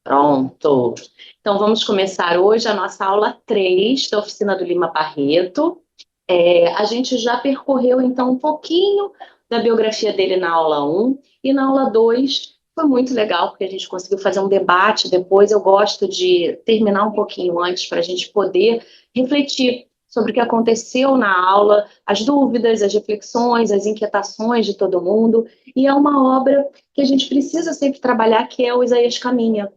Pronto. Então, vamos começar hoje a nossa aula 3 da oficina do Lima Barreto. A gente já percorreu, então, um pouquinho da biografia dele na aula um e na aula 2 foi muito legal, porque a gente conseguiu fazer um debate depois. Eu gosto de terminar um pouquinho antes para a gente poder refletir sobre o que aconteceu na aula, as dúvidas, as reflexões, as inquietações de todo mundo. E é uma obra que a gente precisa sempre trabalhar, que é o Isaías Caminha.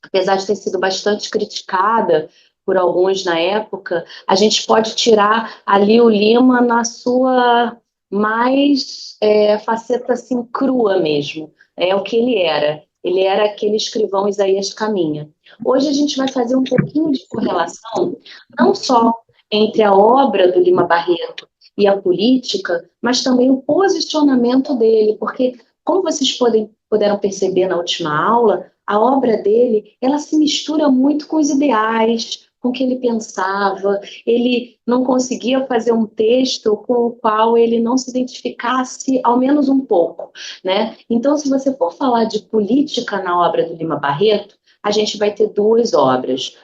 Apesar de ter sido bastante criticada por alguns na época, a gente pode tirar ali o Lima na sua mais faceta assim crua mesmo. É o que ele era. Ele era aquele escrivão Isaías Caminha. Hoje a gente vai fazer um pouquinho de correlação, não só entre a obra do Lima Barreto e a política, mas também o posicionamento dele, porque, como vocês puderam perceber na última aula, a obra dele, ela se mistura muito com os ideais, com o que ele pensava. Ele não conseguia fazer um texto com o qual ele não se identificasse, ao menos um pouco, né? Então, se você for falar de política na obra do Lima Barreto, a gente vai ter duas obras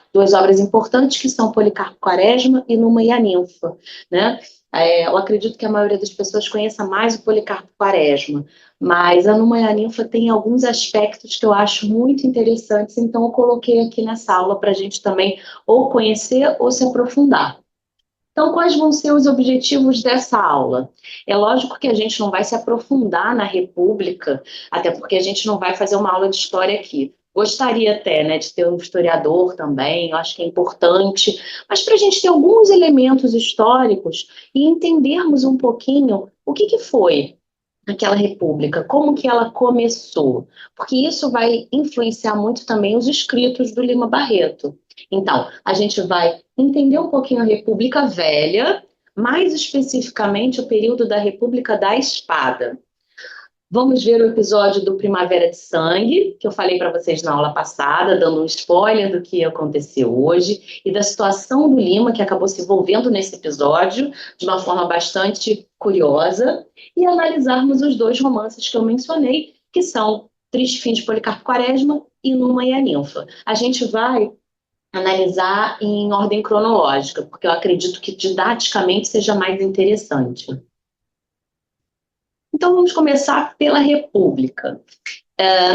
importantes que são Policarpo Quaresma e Numa e a Ninfa, né? Eu acredito que a maioria das pessoas conheça mais o Policarpo Quaresma, mas a Numa e a Ninfa tem alguns aspectos que eu acho muito interessantes, então eu coloquei aqui nessa aula para a gente também ou conhecer ou se aprofundar. Então, quais vão ser os objetivos dessa aula? É lógico que a gente não vai se aprofundar na República, até porque a gente não vai fazer uma aula de história aqui. Gostaria até, né, de ter um historiador também, eu acho que é importante, mas para a gente ter alguns elementos históricos e entendermos um pouquinho o que foi aquela república, como que ela começou, porque isso vai influenciar muito também os escritos do Lima Barreto. Então, a gente vai entender um pouquinho a República Velha, mais especificamente o período da República da Espada. Vamos ver o episódio do Primavera de Sangue, que eu falei para vocês na aula passada, dando um spoiler do que aconteceu hoje e da situação do Lima, que acabou se envolvendo nesse episódio de uma forma bastante curiosa, e analisarmos os dois romances que eu mencionei, que são Triste Fim de Policarpo Quaresma e Numa e a Ninfa. A gente vai analisar em ordem cronológica, porque eu acredito que didaticamente seja mais interessante. Então, vamos começar pela República.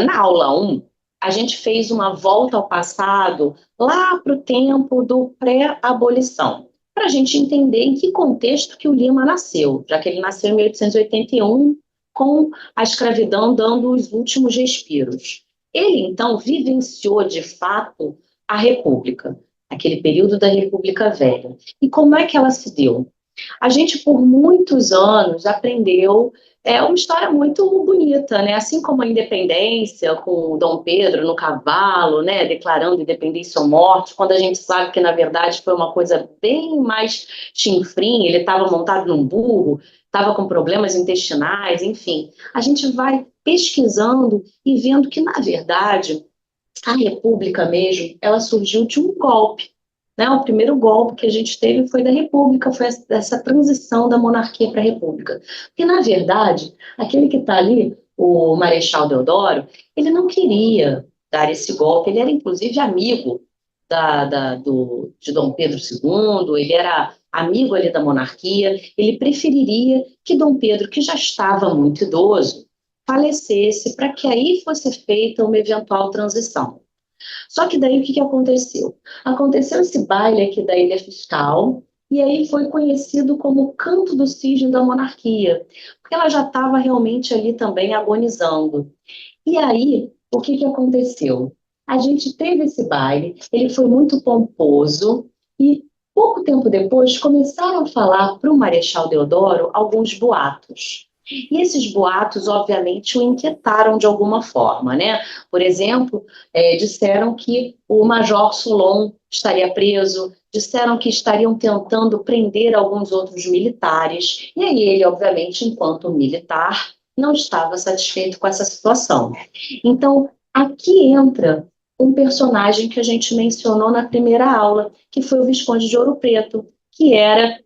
Na aula um, a gente fez uma volta ao passado, lá para o tempo do pré-abolição, para a gente entender em que contexto que o Lima nasceu, já que ele nasceu em 1881, com a escravidão dando os últimos respiros. Ele, então, vivenciou, de fato, a República, aquele período da República Velha. E como é que ela se deu? A gente, por muitos anos, aprendeu. É uma história muito bonita, né? Assim como a independência, com o Dom Pedro no cavalo, né? Declarando independência ou morte, quando a gente sabe que, na verdade, foi uma coisa bem mais chinfrim, ele estava montado num burro, estava com problemas intestinais, enfim. A gente vai pesquisando e vendo que, na verdade, a República mesmo, ela surgiu de um golpe, né? O primeiro golpe que a gente teve foi da República, foi essa transição da monarquia para a República. Porque, na verdade, aquele que está ali, o Marechal Deodoro, ele não queria dar esse golpe, ele era inclusive amigo de Dom Pedro II, ele era amigo ali da monarquia, ele preferiria que Dom Pedro, que já estava muito idoso, falecesse para que aí fosse feita uma eventual transição. Só que daí o que aconteceu? Aconteceu esse baile aqui da Ilha Fiscal, e aí foi conhecido como o Canto do Cisne da Monarquia, porque ela já estava realmente ali também agonizando. E aí, o que aconteceu? A gente teve esse baile, ele foi muito pomposo, e pouco tempo depois começaram a falar para o Marechal Deodoro alguns boatos. E esses boatos, obviamente, o inquietaram de alguma forma, né? Por exemplo, disseram que o Major Solon estaria preso, disseram que estariam tentando prender alguns outros militares, e aí ele, obviamente, enquanto militar, não estava satisfeito com essa situação. Então, aqui entra um personagem que a gente mencionou na primeira aula, que foi o Visconde de Ouro Preto, que era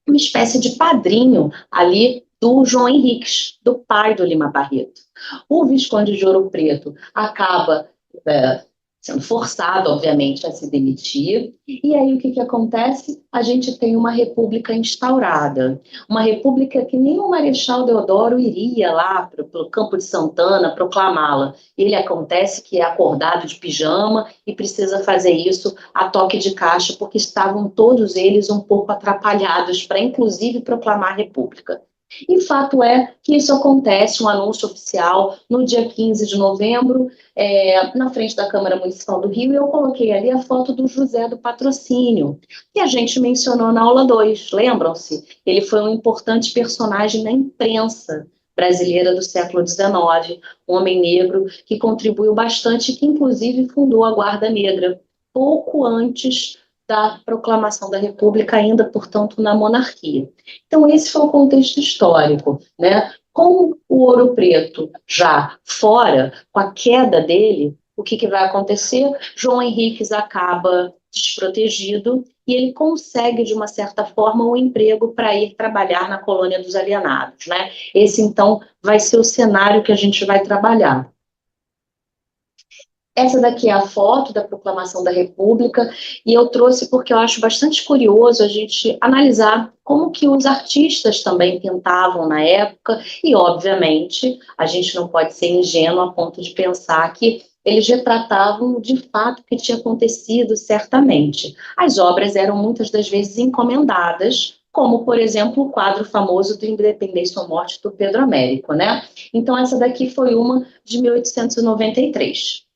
uma espécie de padrinho ali do João Henriques, do pai do Lima Barreto. O Visconde de Ouro Preto acaba é, sendo forçado, obviamente, a se demitir. E aí o que que acontece? A gente tem uma república instaurada, uma república que nem o Marechal Deodoro iria lá para o Campo de Santana proclamá-la. Ele acontece que é acordado de pijama e precisa fazer isso a toque de caixa, porque estavam todos eles um pouco atrapalhados para, inclusive, proclamar a república. E fato é que isso acontece, um anúncio oficial, no dia 15 de novembro, na frente da Câmara Municipal do Rio, e eu coloquei ali a foto do José do Patrocínio, que a gente mencionou na aula 2. Lembram-se? Ele foi um importante personagem na imprensa brasileira do século XIX, um homem negro que contribuiu bastante e que, inclusive, fundou a Guarda Negra, pouco antes da proclamação da República, ainda, portanto, na monarquia. Então, esse foi o contexto histórico, né? Com o Ouro Preto já fora, com a queda dele, o que, que vai acontecer? João Henriques acaba desprotegido e ele consegue, de uma certa forma, um emprego para ir trabalhar na colônia dos alienados, né? Esse, então, vai ser o cenário que a gente vai trabalhar. Essa daqui é a foto da proclamação da República, e eu trouxe porque eu acho bastante curioso a gente analisar como que os artistas também pintavam na época, e obviamente a gente não pode ser ingênuo a ponto de pensar que eles retratavam de fato o que tinha acontecido, certamente. As obras eram muitas das vezes encomendadas, como, por exemplo, o quadro famoso do Independência ou Morte do Pedro Américo, né? Então essa daqui foi uma de 1893.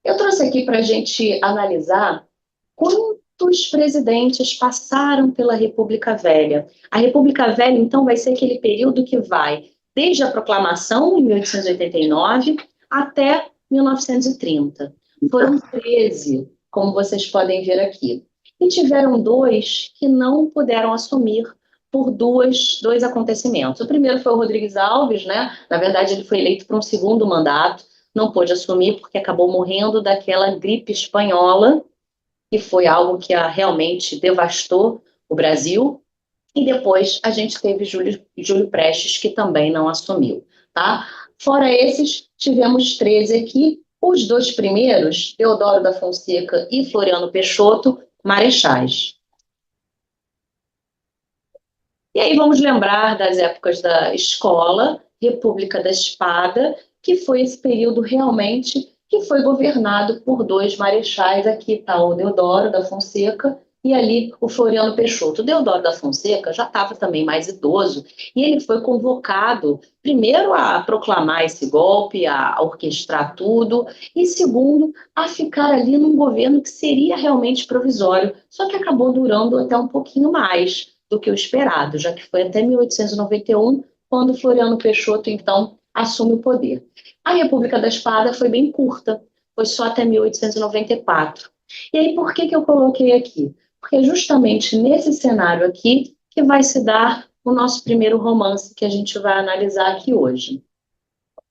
Eu trouxe aqui para a gente analisar quantos presidentes passaram pela República Velha. A República Velha, então, vai ser aquele período que vai desde a proclamação, em 1889, até 1930. Foram 13, como vocês podem ver aqui. E tiveram dois que não puderam assumir por dois acontecimentos. O primeiro foi o Rodrigues Alves, né? Na verdade, ele foi eleito para um segundo mandato, não pôde assumir porque acabou morrendo daquela gripe espanhola, que foi algo que realmente devastou o Brasil. E depois a gente teve Júlio Prestes, que também não assumiu. Tá? Fora esses, tivemos 13 aqui. Os dois primeiros, Deodoro da Fonseca e Floriano Peixoto, marechais. E aí vamos lembrar das épocas da escola, República da Espada, que foi esse período realmente que foi governado por dois marechais. Aqui está o Deodoro da Fonseca e ali o Floriano Peixoto. O Deodoro da Fonseca já estava também mais idoso e ele foi convocado, primeiro, a proclamar esse golpe, a orquestrar tudo, e segundo, a ficar ali num governo que seria realmente provisório, só que acabou durando até um pouquinho mais do que o esperado, já que foi até 1891, quando Floriano Peixoto, então, assume o poder. A República da Espada foi bem curta, foi só até 1894. E aí, por que que eu coloquei aqui? Porque é justamente nesse cenário aqui que vai se dar o nosso primeiro romance que a gente vai analisar aqui hoje.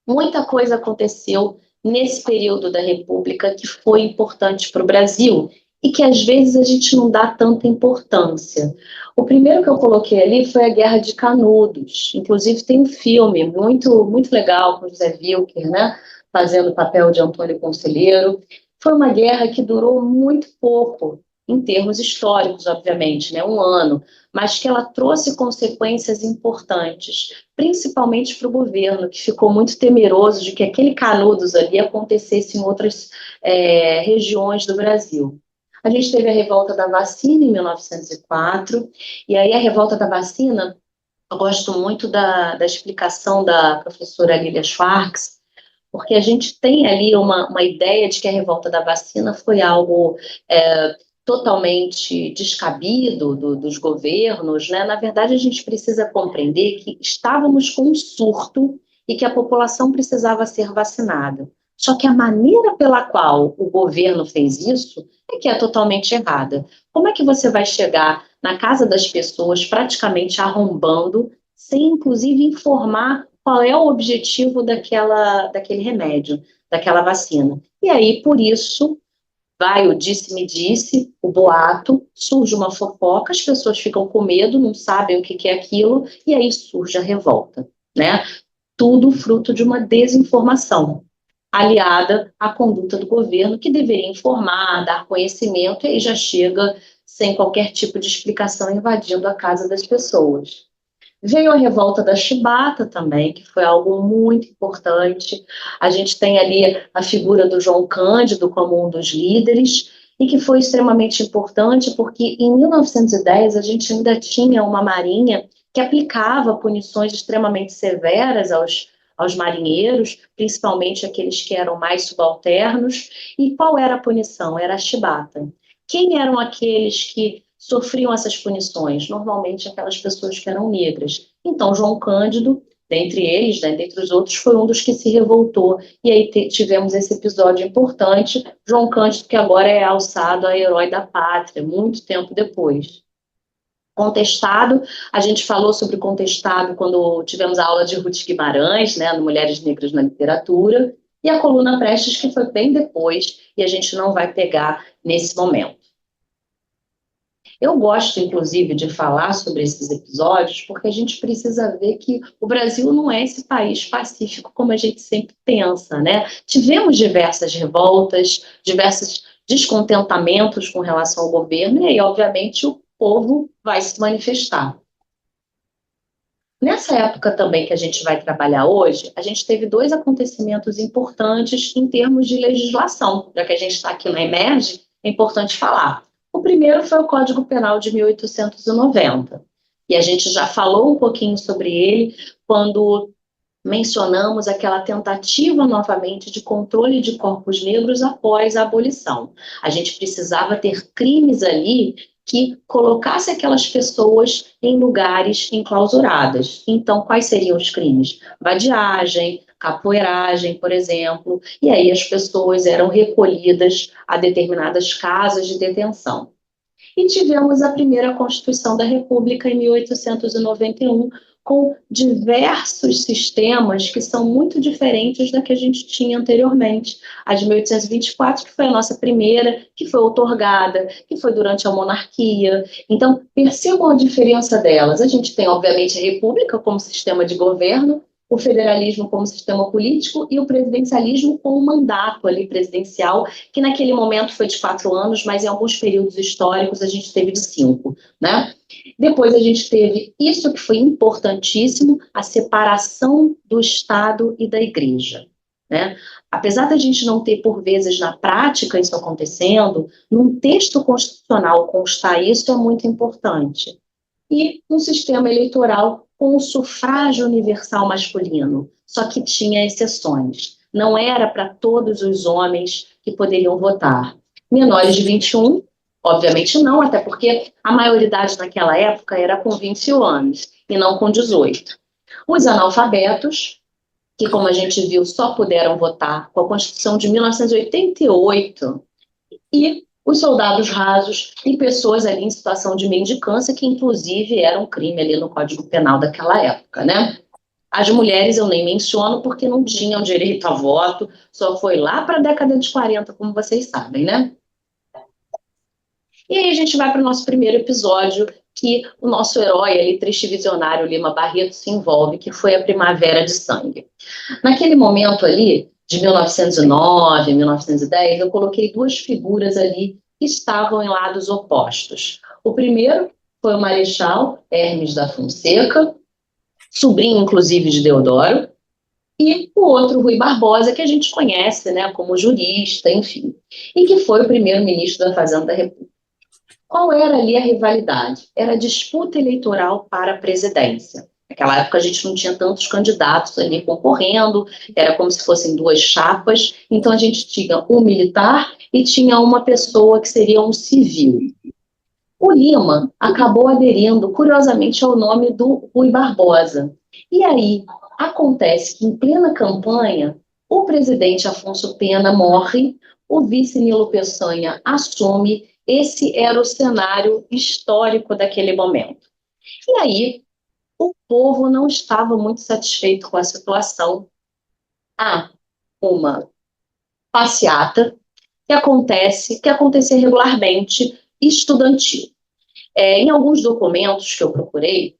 Muita coisa aconteceu nesse período da República que foi importante para o Brasil e que às vezes a gente não dá tanta importância. O primeiro que eu coloquei ali foi a Guerra de Canudos. Inclusive tem um filme muito legal com José Wilker, né, fazendo o papel de Antônio Conselheiro. Foi uma guerra que durou muito pouco, em termos históricos, obviamente, né, um ano, mas que ela trouxe consequências importantes, principalmente para o governo, que ficou muito temeroso de que aquele Canudos ali acontecesse em outras regiões do Brasil. A gente teve a revolta da vacina em 1904, e aí a revolta da vacina, eu gosto muito da explicação da professora Lilia Schwartz, porque a gente tem ali uma ideia de que a revolta da vacina foi algo totalmente descabido dos governos, né? Na verdade, a gente precisa compreender que estávamos com um surto e que a população precisava ser vacinada. Só que a maneira pela qual o governo fez isso é que é totalmente errada. Como é que você vai chegar na casa das pessoas praticamente arrombando, sem inclusive informar qual é o objetivo daquele remédio, daquela vacina? E aí, por isso, vai o disse-me-disse, o boato, surge uma fofoca, as pessoas ficam com medo, não sabem o que que é aquilo, e aí surge a revolta, né? Tudo fruto de uma desinformação. aliada à conduta do governo, que deveria informar, dar conhecimento, e aí já chega sem qualquer tipo de explicação, invadindo a casa das pessoas. Veio a revolta da Chibata também, que foi algo muito importante. A gente tem ali a figura do João Cândido como um dos líderes, e que foi extremamente importante porque em 1910 a gente ainda tinha uma marinha que aplicava punições extremamente severas aos marinheiros, principalmente aqueles que eram mais subalternos. E qual era a punição? Era a chibata. Quem eram aqueles que sofriam essas punições? Normalmente aquelas pessoas que eram negras. Então, João Cândido, dentre eles, né, dentre os outros, foi um dos que se revoltou. E aí tivemos esse episódio importante, João Cândido, que agora é alçado a herói da pátria, muito tempo depois. Contestado, a gente falou sobre Contestado quando tivemos a aula de Ruth Guimarães, né, no Mulheres Negras na Literatura, e a coluna Prestes, que foi bem depois, e a gente não vai pegar nesse momento. Eu gosto, inclusive, de falar sobre esses episódios, porque a gente precisa ver que o Brasil não é esse país pacífico como a gente sempre pensa, né? Tivemos diversas revoltas, diversos descontentamentos com relação ao governo, e aí, obviamente, o povo vai se manifestar. Nessa época também que a gente vai trabalhar hoje, a gente teve dois acontecimentos importantes em termos de legislação. Já que a gente está aqui na Emerge, é importante falar. O primeiro foi o Código Penal de 1890. E a gente já falou um pouquinho sobre ele quando mencionamos aquela tentativa novamente de controle de corpos negros após a abolição. A gente precisava ter crimes ali que colocasse aquelas pessoas em lugares enclausuradas. Então, quais seriam os crimes? Vadiagem, capoeiragem, por exemplo, e aí as pessoas eram recolhidas a determinadas casas de detenção. E tivemos a primeira Constituição da República em 1891, com diversos sistemas que são muito diferentes da que a gente tinha anteriormente. A de 1824, que foi a nossa primeira, que foi outorgada, que foi durante a monarquia. Então, percebam a diferença delas. A gente tem, obviamente, a República como sistema de governo, o federalismo como sistema político e o presidencialismo como mandato ali presidencial, que naquele momento foi de 4 anos, mas em alguns períodos históricos a gente teve de 5, né? Depois a gente teve isso que foi importantíssimo, a separação do Estado e da Igreja, né? Apesar da gente não ter, por vezes, na prática isso acontecendo, num texto constitucional constar isso é muito importante. E um sistema eleitoral com o sufrágio universal masculino, só que tinha exceções. Não era para todos os homens que poderiam votar. Menores de 21, obviamente não, até porque a maioridade naquela época era com 21 anos e não com 18. Os analfabetos, que como a gente viu, só puderam votar com a Constituição de 1988, e os soldados rasos e pessoas ali em situação de mendicância, que inclusive era um crime ali no Código Penal daquela época, né? As mulheres eu nem menciono porque não tinham direito a voto, só foi lá para a década de 40, como vocês sabem, né? E aí a gente vai para o nosso primeiro episódio, que o nosso herói ali, triste visionário Lima Barreto, se envolve, que foi a Primavera de Sangue. Naquele momento ali, de 1909, 1910, eu coloquei duas figuras ali que estavam em lados opostos. O primeiro foi o Marechal Hermes da Fonseca, sobrinho, inclusive, de Deodoro, e o outro, Rui Barbosa, que a gente conhece, né, como jurista, enfim, e que foi o primeiro-ministro da Fazenda da República. Qual era ali a rivalidade? Era a disputa eleitoral para a presidência. Naquela época a gente não tinha tantos candidatos ali concorrendo, era como se fossem duas chapas, então a gente tinha um militar e tinha uma pessoa que seria um civil. O Lima acabou aderindo, curiosamente, ao nome do Rui Barbosa. E aí acontece que, em plena campanha, o presidente Afonso Pena morre, o vice Nilo Peçanha assume. Esse era o cenário histórico daquele momento. E aí, o povo não estava muito satisfeito com a situação. Há uma passeata que acontece regularmente, estudantil. Em alguns documentos que eu procurei,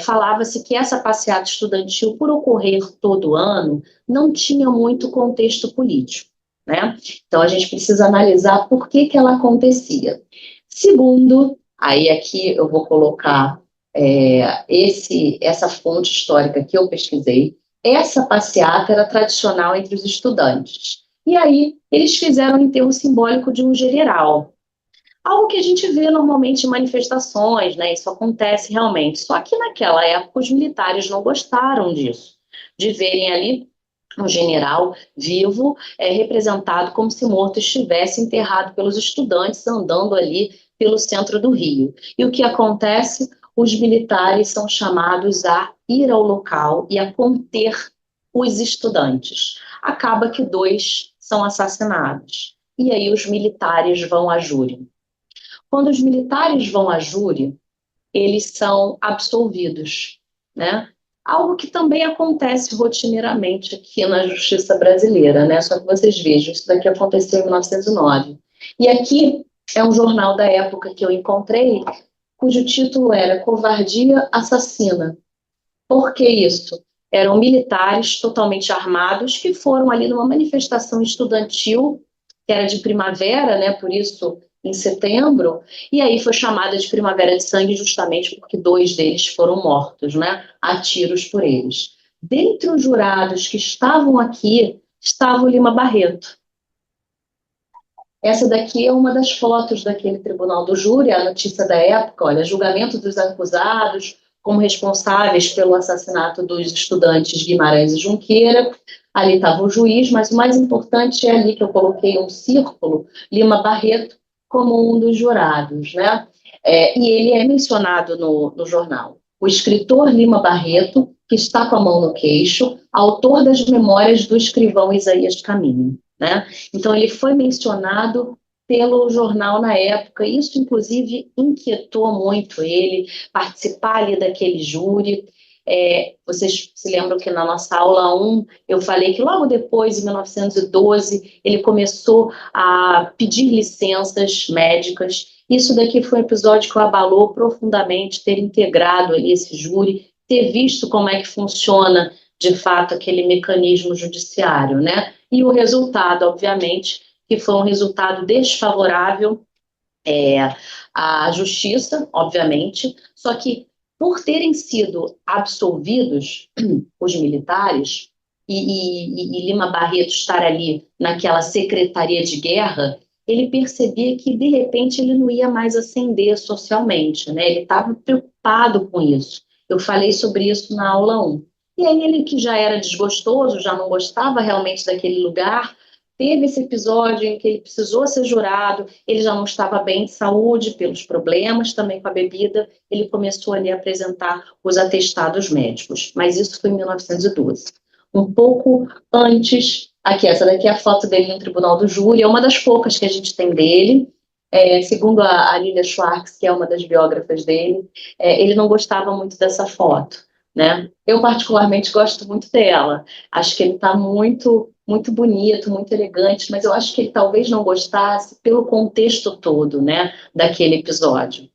falava-se que essa passeata estudantil, por ocorrer todo ano, não tinha muito contexto político, né? Então, a gente precisa analisar por que ela acontecia. Segundo, aí aqui eu vou colocar essa fonte histórica que eu pesquisei, essa passeata era tradicional entre os estudantes. E aí, eles fizeram o enterro simbólico de um general. Algo que a gente vê normalmente em manifestações, né? Isso acontece realmente. Só que naquela época os militares não gostaram disso, de verem ali um general vivo, representado como se morto estivesse enterrado pelos estudantes andando ali pelo centro do Rio. E o que acontece? Os militares são chamados a ir ao local e a conter os estudantes. Acaba que 2 são assassinados. E aí os militares vão a júri. Quando os militares vão a júri, eles são absolvidos, né? Algo que também acontece rotineiramente aqui na justiça brasileira, né? Só que vocês vejam, isso daqui aconteceu em 1909. E aqui é um jornal da época que eu encontrei, cujo título era Covardia Assassina. Por que isso? Eram militares totalmente armados que foram ali numa manifestação estudantil, que era de primavera, né? Por isso, em setembro, e aí foi chamada de Primavera de Sangue justamente porque 2 deles foram mortos, né? A tiros por eles. Dentre os jurados que estavam aqui, estava o Lima Barreto. Essa daqui é uma das fotos daquele tribunal do júri, a notícia da época, olha, julgamento dos acusados como responsáveis pelo assassinato dos estudantes Guimarães e Junqueira. Ali estava o juiz, mas o mais importante é ali que eu coloquei um círculo, Lima Barreto como um dos jurados, né? E ele é mencionado no jornal. O escritor Lima Barreto, que está com a mão no queixo, autor das memórias do escrivão Isaías Caminho, né? Então, ele foi mencionado pelo jornal na época, isso inclusive inquietou muito ele, participar ali daquele júri. Vocês se lembram que na nossa aula 1 eu falei que logo depois, em 1912, ele começou a pedir licenças médicas. Isso daqui foi um episódio que o abalou profundamente, ter integrado ali esse júri, ter visto como é que funciona de fato aquele mecanismo judiciário, né? E o resultado, obviamente, que foi um resultado desfavorável à justiça, obviamente, só que por terem sido absolvidos os militares e Lima Barreto estar ali naquela secretaria de guerra, ele percebia que de repente ele não ia mais ascender socialmente, né? Ele estava preocupado com isso. Eu falei sobre isso na aula 1. E aí ele que já era desgostoso, já não gostava realmente daquele lugar, teve esse episódio em que ele precisou ser jurado, ele já não estava bem de saúde pelos problemas também com a bebida, ele começou ali a apresentar os atestados médicos, mas isso foi em 1912. Um pouco antes, aqui, essa daqui é a foto dele no Tribunal do Júri, é uma das poucas que a gente tem dele, segundo a Lilia Schwartz, que é uma das biógrafas dele, ele não gostava muito dessa foto, né? Eu particularmente gosto muito dela, acho que ele está muito bonito, muito elegante, mas eu acho que ele talvez não gostasse pelo contexto todo, né, daquele episódio.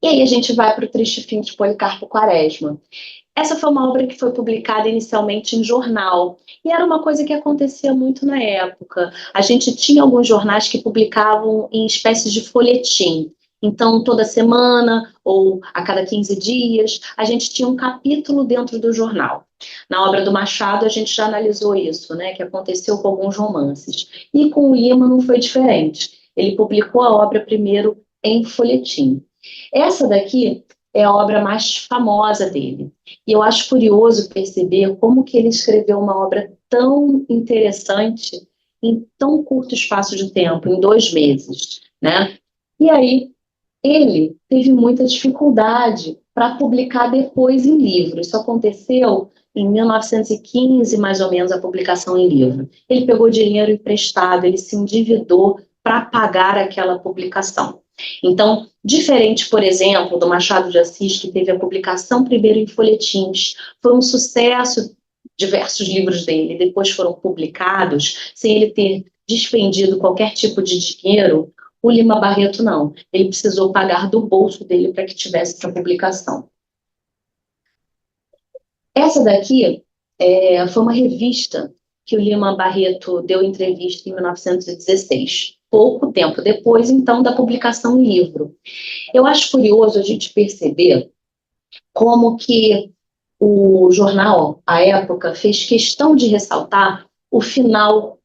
E aí a gente vai para o Triste Fim de Policarpo Quaresma. Essa foi uma obra que foi publicada inicialmente em jornal, e era uma coisa que acontecia muito na época. A gente tinha alguns jornais que publicavam em espécies de folhetim. Então, toda semana ou a cada 15 dias, a gente tinha um capítulo dentro do jornal. Na obra do Machado, a gente já analisou isso, né, que aconteceu com alguns romances. E com o Lima não foi diferente. Ele publicou a obra primeiro em folhetim. Essa daqui é a obra mais famosa dele. E eu acho curioso perceber como que ele escreveu uma obra tão interessante em tão curto espaço de tempo, em 2 meses, né? E aí ele teve muita dificuldade para publicar depois em livro. Isso aconteceu em 1915, mais ou menos, a publicação em livro. Ele pegou dinheiro emprestado, ele se endividou para pagar aquela publicação. Então, diferente, por exemplo, do Machado de Assis, que teve a publicação primeiro em folhetins, foi um sucesso, diversos livros dele depois foram publicados, sem ele ter despendido qualquer tipo de dinheiro. O Lima Barreto não. Ele precisou pagar do bolso dele para que tivesse essa publicação. Essa daqui foi uma revista que o Lima Barreto deu entrevista em 1916, pouco tempo depois, então, da publicação do livro. Eu acho curioso a gente perceber como que o jornal, à época, fez questão de ressaltar o final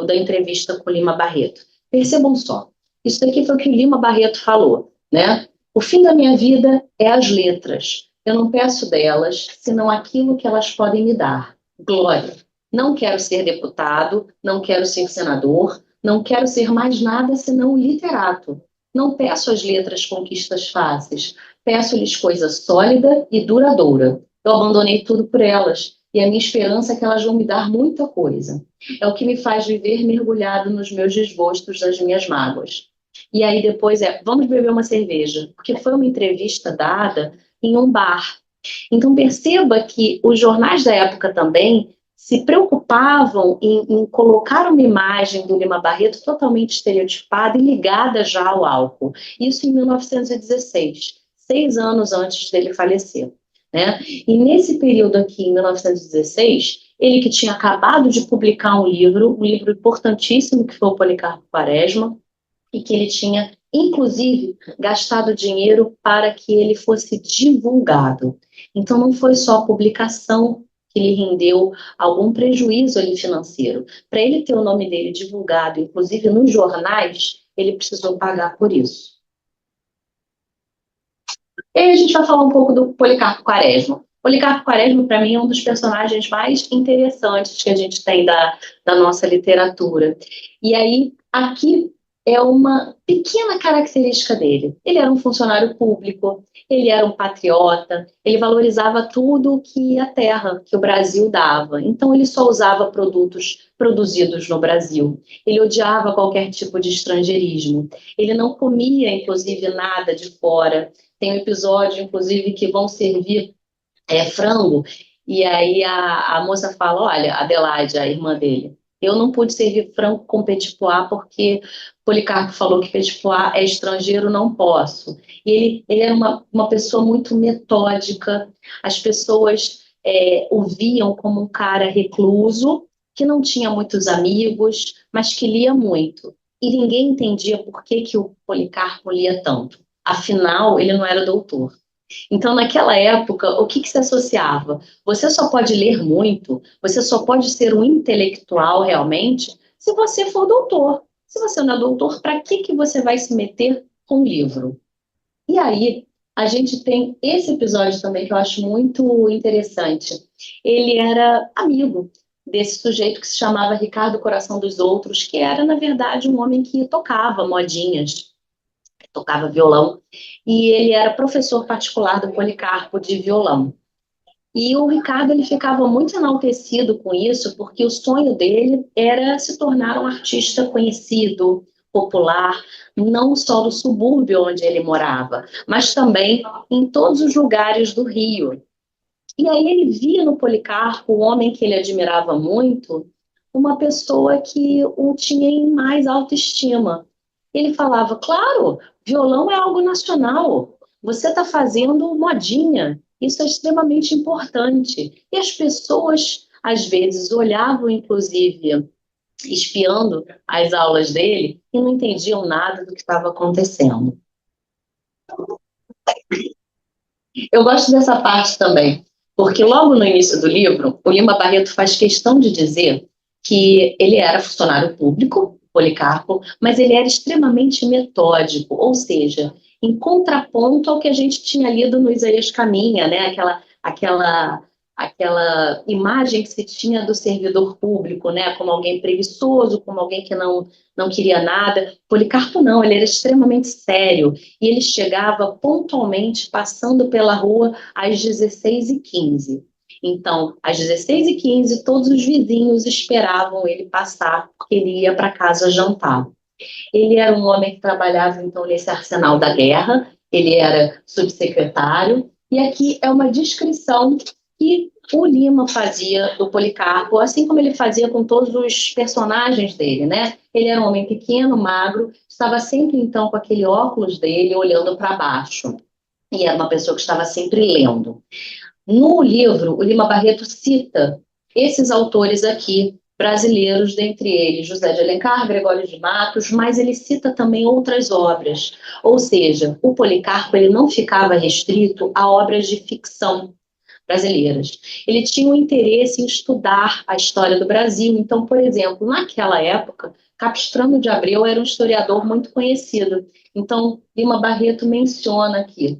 da entrevista com o Lima Barreto. Percebam só, isso daqui foi o que o Lima Barreto falou, né? O fim da minha vida é as letras. Eu não peço delas, senão aquilo que elas podem me dar. Glória. Não quero ser deputado, não quero ser senador, não quero ser mais nada senão um literato. Não peço às letras conquistas fáceis, peço-lhes coisa sólida e duradoura. Eu abandonei tudo por elas, e a minha esperança é que elas vão me dar muita coisa. É o que me faz viver mergulhado nos meus desgostos, das minhas mágoas. E aí depois vamos beber uma cerveja, porque foi uma entrevista dada em um bar. Então perceba que os jornais da época também se preocupavam em colocar uma imagem do Lima Barreto totalmente estereotipada e ligada já ao álcool. Isso em 1916, 6 anos antes dele falecer. Né? E nesse período aqui, em 1916, ele que tinha acabado de publicar um livro importantíssimo, que foi o Policarpo Quaresma, e que ele tinha, inclusive, gastado dinheiro para que ele fosse divulgado. Então, não foi só a publicação que lhe rendeu algum prejuízo ali financeiro. Para ele ter o nome dele divulgado, inclusive nos jornais, ele precisou pagar por isso. E aí a gente vai falar um pouco do Policarpo Quaresma. Policarpo Quaresma, para mim, é um dos personagens mais interessantes que a gente tem da nossa literatura. E aí, aqui é uma pequena característica dele. Ele era um funcionário público, ele era um patriota, ele valorizava tudo que a terra, que o Brasil dava. Então, ele só usava produtos produzidos no Brasil. Ele odiava qualquer tipo de estrangeirismo. Ele não comia, inclusive, nada de fora. Tem um episódio, inclusive, que vão servir frango, e aí a moça fala, olha, Adelaide, a irmã dele, eu não pude servir frango com petit pois porque Policarpo falou que petit pois é estrangeiro, não posso. E ele era uma pessoa muito metódica, as pessoas o viam como um cara recluso, que não tinha muitos amigos, mas que lia muito. E ninguém entendia por que o Policarpo lia tanto. Afinal, ele não era doutor. Então, naquela época, o que se associava? Você só pode ler muito, você só pode ser um intelectual realmente, se você for doutor. Se você não é doutor, para que você vai se meter com um livro? E aí, a gente tem esse episódio também que eu acho muito interessante. Ele era amigo desse sujeito que se chamava Ricardo Coração dos Outros, que era, na verdade, um homem que tocava modinhas, tocava violão, e ele era professor particular do Policarpo de violão. E o Ricardo ele ficava muito enaltecido com isso, porque o sonho dele era se tornar um artista conhecido, popular, não só no subúrbio onde ele morava, mas também em todos os lugares do Rio. E aí ele via no Policarpo, o homem que ele admirava muito, uma pessoa que o tinha em mais autoestima. Ele falava, claro, violão é algo nacional, você está fazendo modinha, isso é extremamente importante. E as pessoas, às vezes, olhavam, inclusive, espiando as aulas dele e não entendiam nada do que estava acontecendo. Eu gosto dessa parte também, porque logo no início do livro, o Lima Barreto faz questão de dizer que ele era funcionário público, Policarpo, mas ele era extremamente metódico, ou seja, em contraponto ao que a gente tinha lido no Isaías Caminha, né? Aquela imagem que se tinha do servidor público, né? Como alguém preguiçoso, como alguém que não queria nada. Policarpo não, ele era extremamente sério, e ele chegava pontualmente passando pela rua às 16h15. Então, às 16h15, todos os vizinhos esperavam ele passar, porque ele ia para casa jantar. Ele era um homem que trabalhava, então, nesse arsenal da guerra, ele era subsecretário, e aqui é uma descrição que o Lima fazia do Policarpo, assim como ele fazia com todos os personagens dele, né? Ele era um homem pequeno, magro, estava sempre então com aquele óculos dele olhando para baixo. E era uma pessoa que estava sempre lendo. No livro, o Lima Barreto cita esses autores aqui, brasileiros, dentre eles José de Alencar, Gregório de Matos, mas ele cita também outras obras. Ou seja, o Policarpo ele não ficava restrito a obras de ficção brasileiras. Ele tinha um interesse em estudar a história do Brasil. Então, por exemplo, naquela época, Capistrano de Abreu era um historiador muito conhecido. Então, Lima Barreto menciona aqui.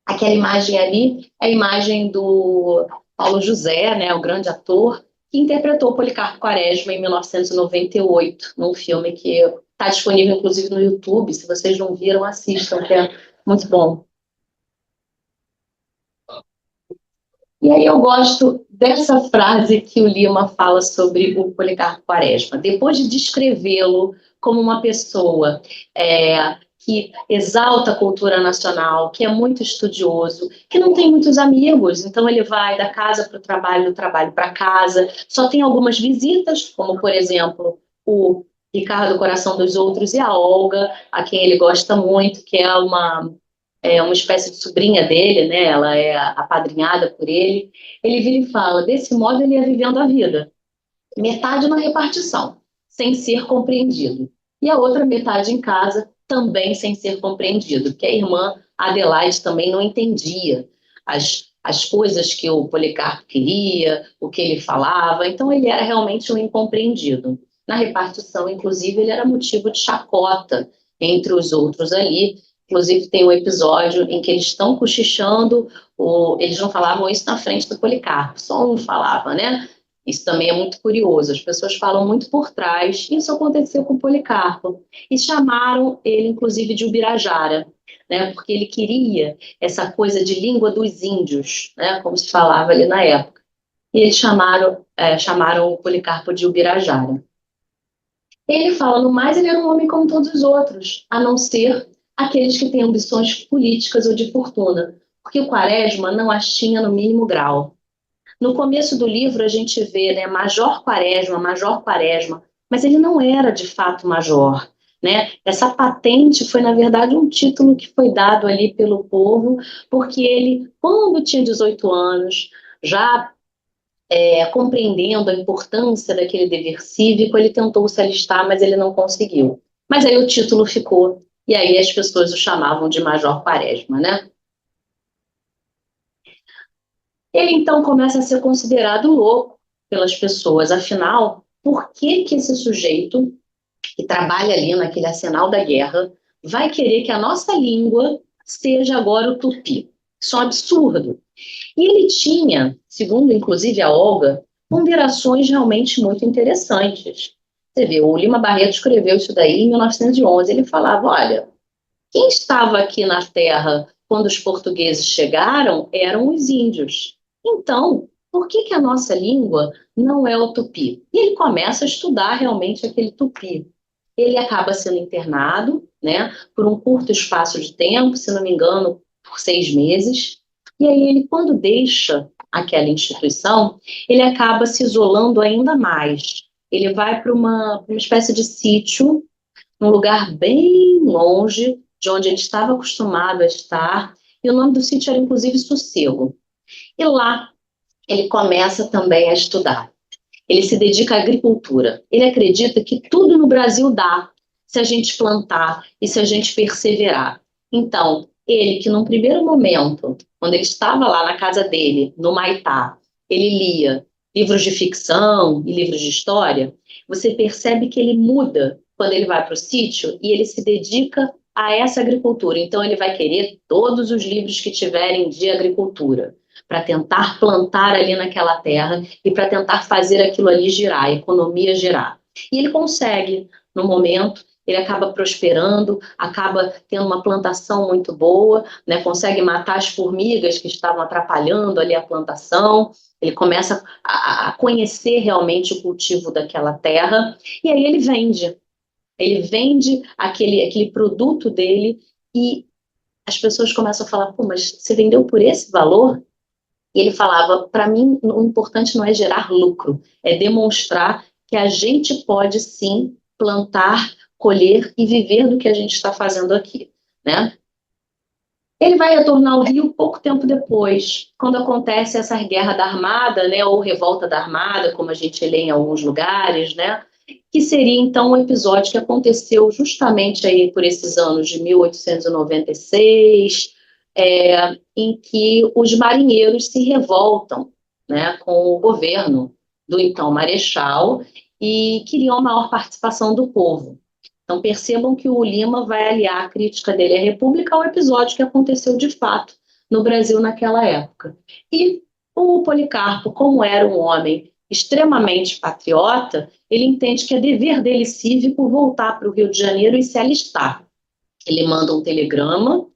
Aquela imagem ali é a imagem do Paulo José, né, o grande ator, que interpretou Policarpo Quaresma em 1998, num filme que está disponível, inclusive, no YouTube. Se vocês não viram, assistam, que é muito bom. E aí eu gosto dessa frase que o Lima fala sobre o Policarpo Quaresma. Depois de descrevê-lo como uma pessoa que exalta a cultura nacional, que é muito estudioso, que não tem muitos amigos, então ele vai da casa para o trabalho, do trabalho para casa, só tem algumas visitas, como, por exemplo, o Ricardo Coração dos Outros e a Olga, a quem ele gosta muito, que é uma espécie de sobrinha dele, né? Ela é apadrinhada por ele. Ele vira e fala: desse modo ele ia vivendo a vida, metade na repartição, sem ser compreendido, e a outra metade em casa, também sem ser compreendido, porque a irmã Adelaide também não entendia as coisas que o Policarpo queria, o que ele falava, então ele era realmente um incompreendido. Na repartição, inclusive, ele era motivo de chacota entre os outros ali. Inclusive, tem um episódio em que eles estão cochichando, eles não falavam isso na frente do Policarpo, só um falava, né? Isso também é muito curioso, as pessoas falam muito por trás. Isso aconteceu com Policarpo. E chamaram ele, inclusive, de Ubirajara, né? Porque ele queria essa coisa de língua dos índios, né? Como se falava ali na época. E eles chamaram o Policarpo de Ubirajara. Ele fala, no mais, ele era um homem como todos os outros, a não ser aqueles que têm ambições políticas ou de fortuna, porque o Quaresma não as tinha no mínimo grau. No começo do livro a gente vê, né, Major Quaresma, mas ele não era de fato major, né? Essa patente foi, na verdade, um título que foi dado ali pelo povo, porque ele, quando tinha 18 anos, já compreendendo a importância daquele dever cívico, ele tentou se alistar, mas ele não conseguiu. Mas aí o título ficou, e aí as pessoas o chamavam de Major Quaresma, né? Ele então começa a ser considerado louco pelas pessoas. Afinal, por que que esse sujeito que trabalha ali naquele arsenal da guerra vai querer que a nossa língua seja agora o tupi? Isso é um absurdo. E ele tinha, segundo inclusive a Olga, ponderações realmente muito interessantes. Você vê, o Lima Barreto escreveu isso daí em 1911. Ele falava, olha, quem estava aqui na Terra quando os portugueses chegaram eram os índios. Então, por que que a nossa língua não é o tupi? E ele começa a estudar realmente aquele tupi. Ele acaba sendo internado, né, por um curto espaço de tempo, se não me engano, por 6 meses. E aí ele, quando deixa aquela instituição, ele acaba se isolando ainda mais. Ele vai para uma espécie de sítio num lugar bem longe de onde ele estava acostumado a estar, e o nome do sítio era inclusive Sossego. E lá ele começa também a estudar. Ele se dedica à agricultura. Ele acredita que tudo no Brasil dá se a gente plantar e se a gente perseverar. Então, ele que num primeiro momento, quando ele estava lá na casa dele, no Maitá, ele lia livros de ficção e livros de história, você percebe que ele muda quando ele vai para o sítio e ele se dedica a essa agricultura. Então, ele vai querer todos os livros que tiverem de agricultura, para tentar plantar ali naquela terra e para tentar fazer aquilo ali girar, a economia girar. E ele consegue, no momento, ele acaba prosperando, acaba tendo uma plantação muito boa, né? Consegue matar as formigas que estavam atrapalhando ali a plantação, ele começa a conhecer realmente o cultivo daquela terra, e aí ele vende aquele produto dele e as pessoas começam a falar, pô, mas você vendeu por esse valor? E ele falava, para mim, o importante não é gerar lucro, é demonstrar que a gente pode sim plantar, colher e viver do que a gente está fazendo aqui, né? Ele vai retornar ao Rio pouco tempo depois, quando acontece essa guerra da Armada, né, ou revolta da Armada, como a gente lê em alguns lugares, né, que seria então um episódio que aconteceu justamente aí por esses anos de 1896, em que os marinheiros se revoltam, né, com o governo do então Marechal e queriam a maior participação do povo. Então, percebam que o Lima vai aliar a crítica dele à República ao episódio que aconteceu de fato no Brasil naquela época. E o Policarpo, como era um homem extremamente patriota, ele entende que é dever dele cívico voltar para o Rio de Janeiro e se alistar. Ele manda um telegrama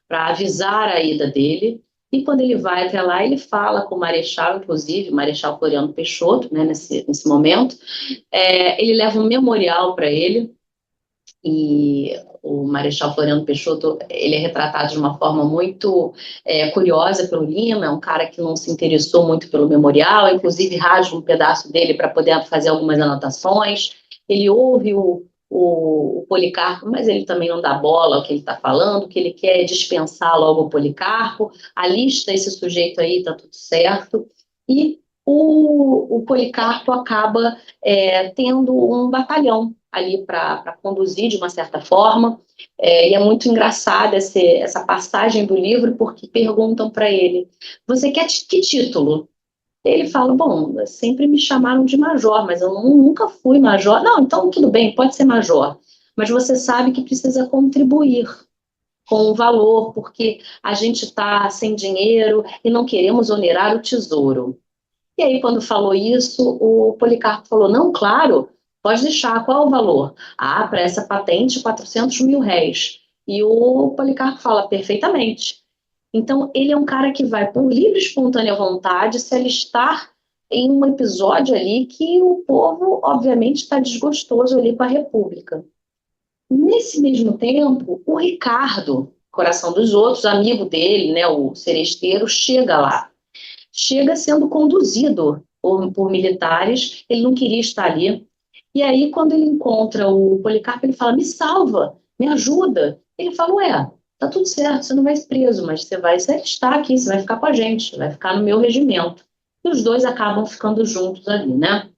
para avisar a ida dele, e quando ele vai até lá, ele fala com o Marechal, inclusive, Marechal Floriano Peixoto, né, nesse momento, ele leva um memorial para ele, e o Marechal Floriano Peixoto, ele é retratado de uma forma muito curiosa pelo Lima, é um cara que não se interessou muito pelo memorial, inclusive rasga um pedaço dele para poder fazer algumas anotações. Ele ouve o Policarpo, mas ele também não dá bola ao que ele está falando, o que ele quer é dispensar logo o Policarpo, alista esse sujeito aí, está tudo certo, e o Policarpo acaba tendo um batalhão ali para conduzir de uma certa forma, e é muito engraçada essa passagem do livro, porque perguntam para ele, você quer que título? Ele fala, bom, sempre me chamaram de major, mas eu nunca fui major. Não, então tudo bem, pode ser major, mas você sabe que precisa contribuir com o valor, porque a gente está sem dinheiro e não queremos onerar o tesouro. E aí, quando falou isso, o Policarpo falou, não, claro, pode deixar, qual é o valor? Ah, para essa patente, 400 mil réis. E o Policarpo fala, perfeitamente. Então, ele é um cara que vai, por livre e espontânea vontade, se alistar em um episódio ali que o povo, obviamente, está desgostoso ali com a República. Nesse mesmo tempo, o Ricardo, coração dos outros, amigo dele, né, o seresteiro, chega lá, chega sendo conduzido por militares, ele não queria estar ali. E aí, quando ele encontra o Policarpo, ele fala, me salva, me ajuda. Ele fala, ué, tá tudo certo, você não vai ser preso, mas você vai se alistar aqui, você vai ficar com a gente, vai ficar no meu regimento. E os dois acabam ficando juntos ali, né?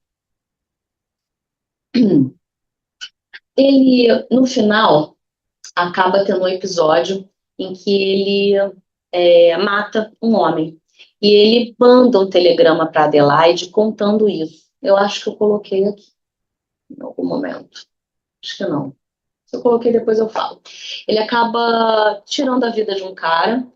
Ele, no final, acaba tendo um episódio em que ele mata um homem. E ele manda um telegrama para Adelaide contando isso. Eu acho que eu coloquei aqui em algum momento. Acho que não. Se eu coloquei, depois eu falo. Ele acaba tirando a vida de um cara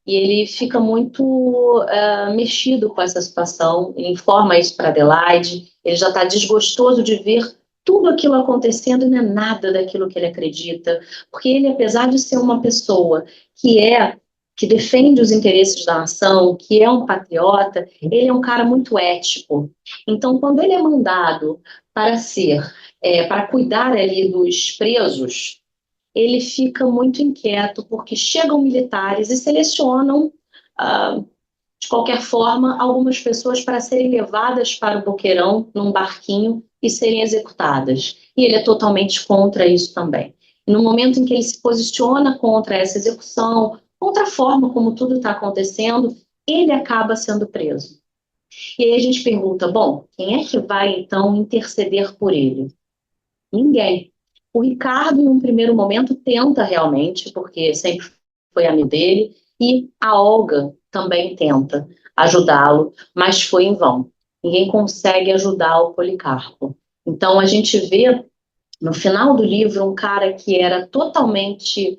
e ele fica muito mexido com essa situação. Ele informa isso para Adelaide. Ele já está desgostoso de ver tudo aquilo acontecendo e não é nada daquilo que ele acredita, porque ele, apesar de ser uma pessoa que defende os interesses da nação, que é um patriota, ele é um cara muito ético. Então, quando ele é mandado para para cuidar ali dos presos, ele fica muito inquieto, porque chegam militares e selecionam, ah, de qualquer forma, algumas pessoas para serem levadas para o Boqueirão num barquinho e serem executadas. E ele é totalmente contra isso também. E no momento em que ele se posiciona contra essa execução, contra a forma como tudo está acontecendo, ele acaba sendo preso. E aí a gente pergunta, bom, quem é que vai então interceder por ele? Ninguém. O Ricardo, em um primeiro momento, tenta realmente, porque sempre foi amigo dele, e a Olga também tenta ajudá-lo, mas foi em vão. Ninguém consegue ajudar o Policarpo. Então, a gente vê no final do livro um cara que era totalmente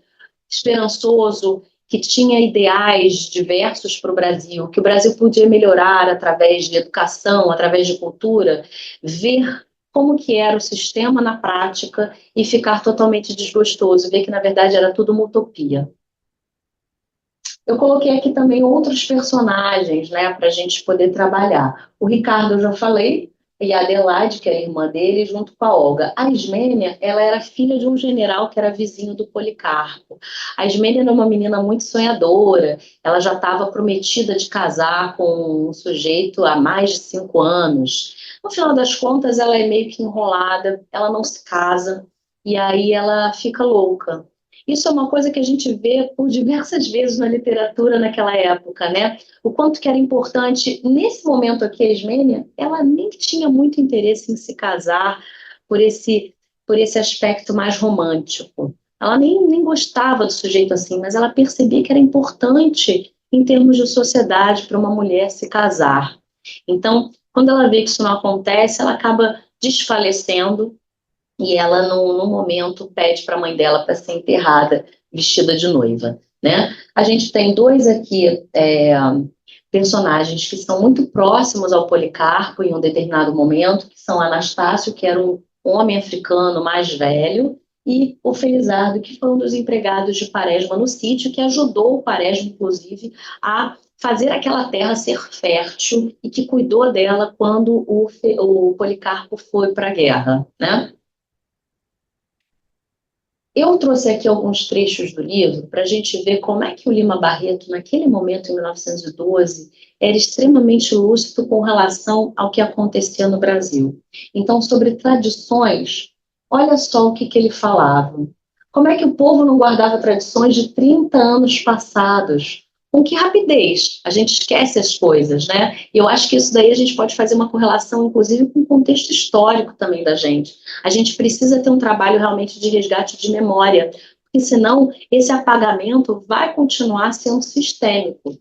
esperançoso, que tinha ideais diversos para o Brasil, que o Brasil podia melhorar através de educação, através de cultura, ver como que era o sistema na prática e ficar totalmente desgostoso, ver que na verdade era tudo uma utopia. Eu coloquei aqui também outros personagens, né, para a gente poder trabalhar. O Ricardo eu já falei, e a Adelaide, que era irmã dele, junto com a Olga. A Ismênia, ela era filha de um general que era vizinho do Policarpo. A Ismênia era uma menina muito sonhadora, ela já estava prometida de casar com um sujeito há mais de 5 anos. No final das contas, ela é meio que enrolada, ela não se casa, e aí ela fica louca. Isso é uma coisa que a gente vê por diversas vezes na literatura naquela época, né? O quanto que era importante. Nesse momento aqui, a Ismênia, ela nem tinha muito interesse em se casar por esse aspecto mais romântico. Ela nem gostava do sujeito assim, mas ela percebia que era importante, em termos de sociedade, para uma mulher se casar. Então, quando ela vê que isso não acontece, ela acaba desfalecendo e ela, no momento, pede para a mãe dela para ser enterrada vestida de noiva, né? A gente tem dois aqui personagens que são muito próximos ao Policarpo em um determinado momento, que são Anastácio, que era um homem africano mais velho, e o Felizardo, que foi um dos empregados de Quaresma no sítio, que ajudou o Quaresma, inclusive, a fazer aquela terra ser fértil e que cuidou dela quando o Policarpo foi para a guerra, né? Eu trouxe aqui alguns trechos do livro para a gente ver como é que o Lima Barreto, naquele momento, em 1912, era extremamente lúcido com relação ao que acontecia no Brasil. Então, sobre tradições, olha só o que ele falava. Como é que o povo não guardava tradições de 30 anos passados? Com que rapidez a gente esquece as coisas, né? E eu acho que isso daí a gente pode fazer uma correlação, inclusive, com o contexto histórico também da gente. A gente precisa ter um trabalho realmente de resgate de memória, porque senão esse apagamento vai continuar sendo sistêmico.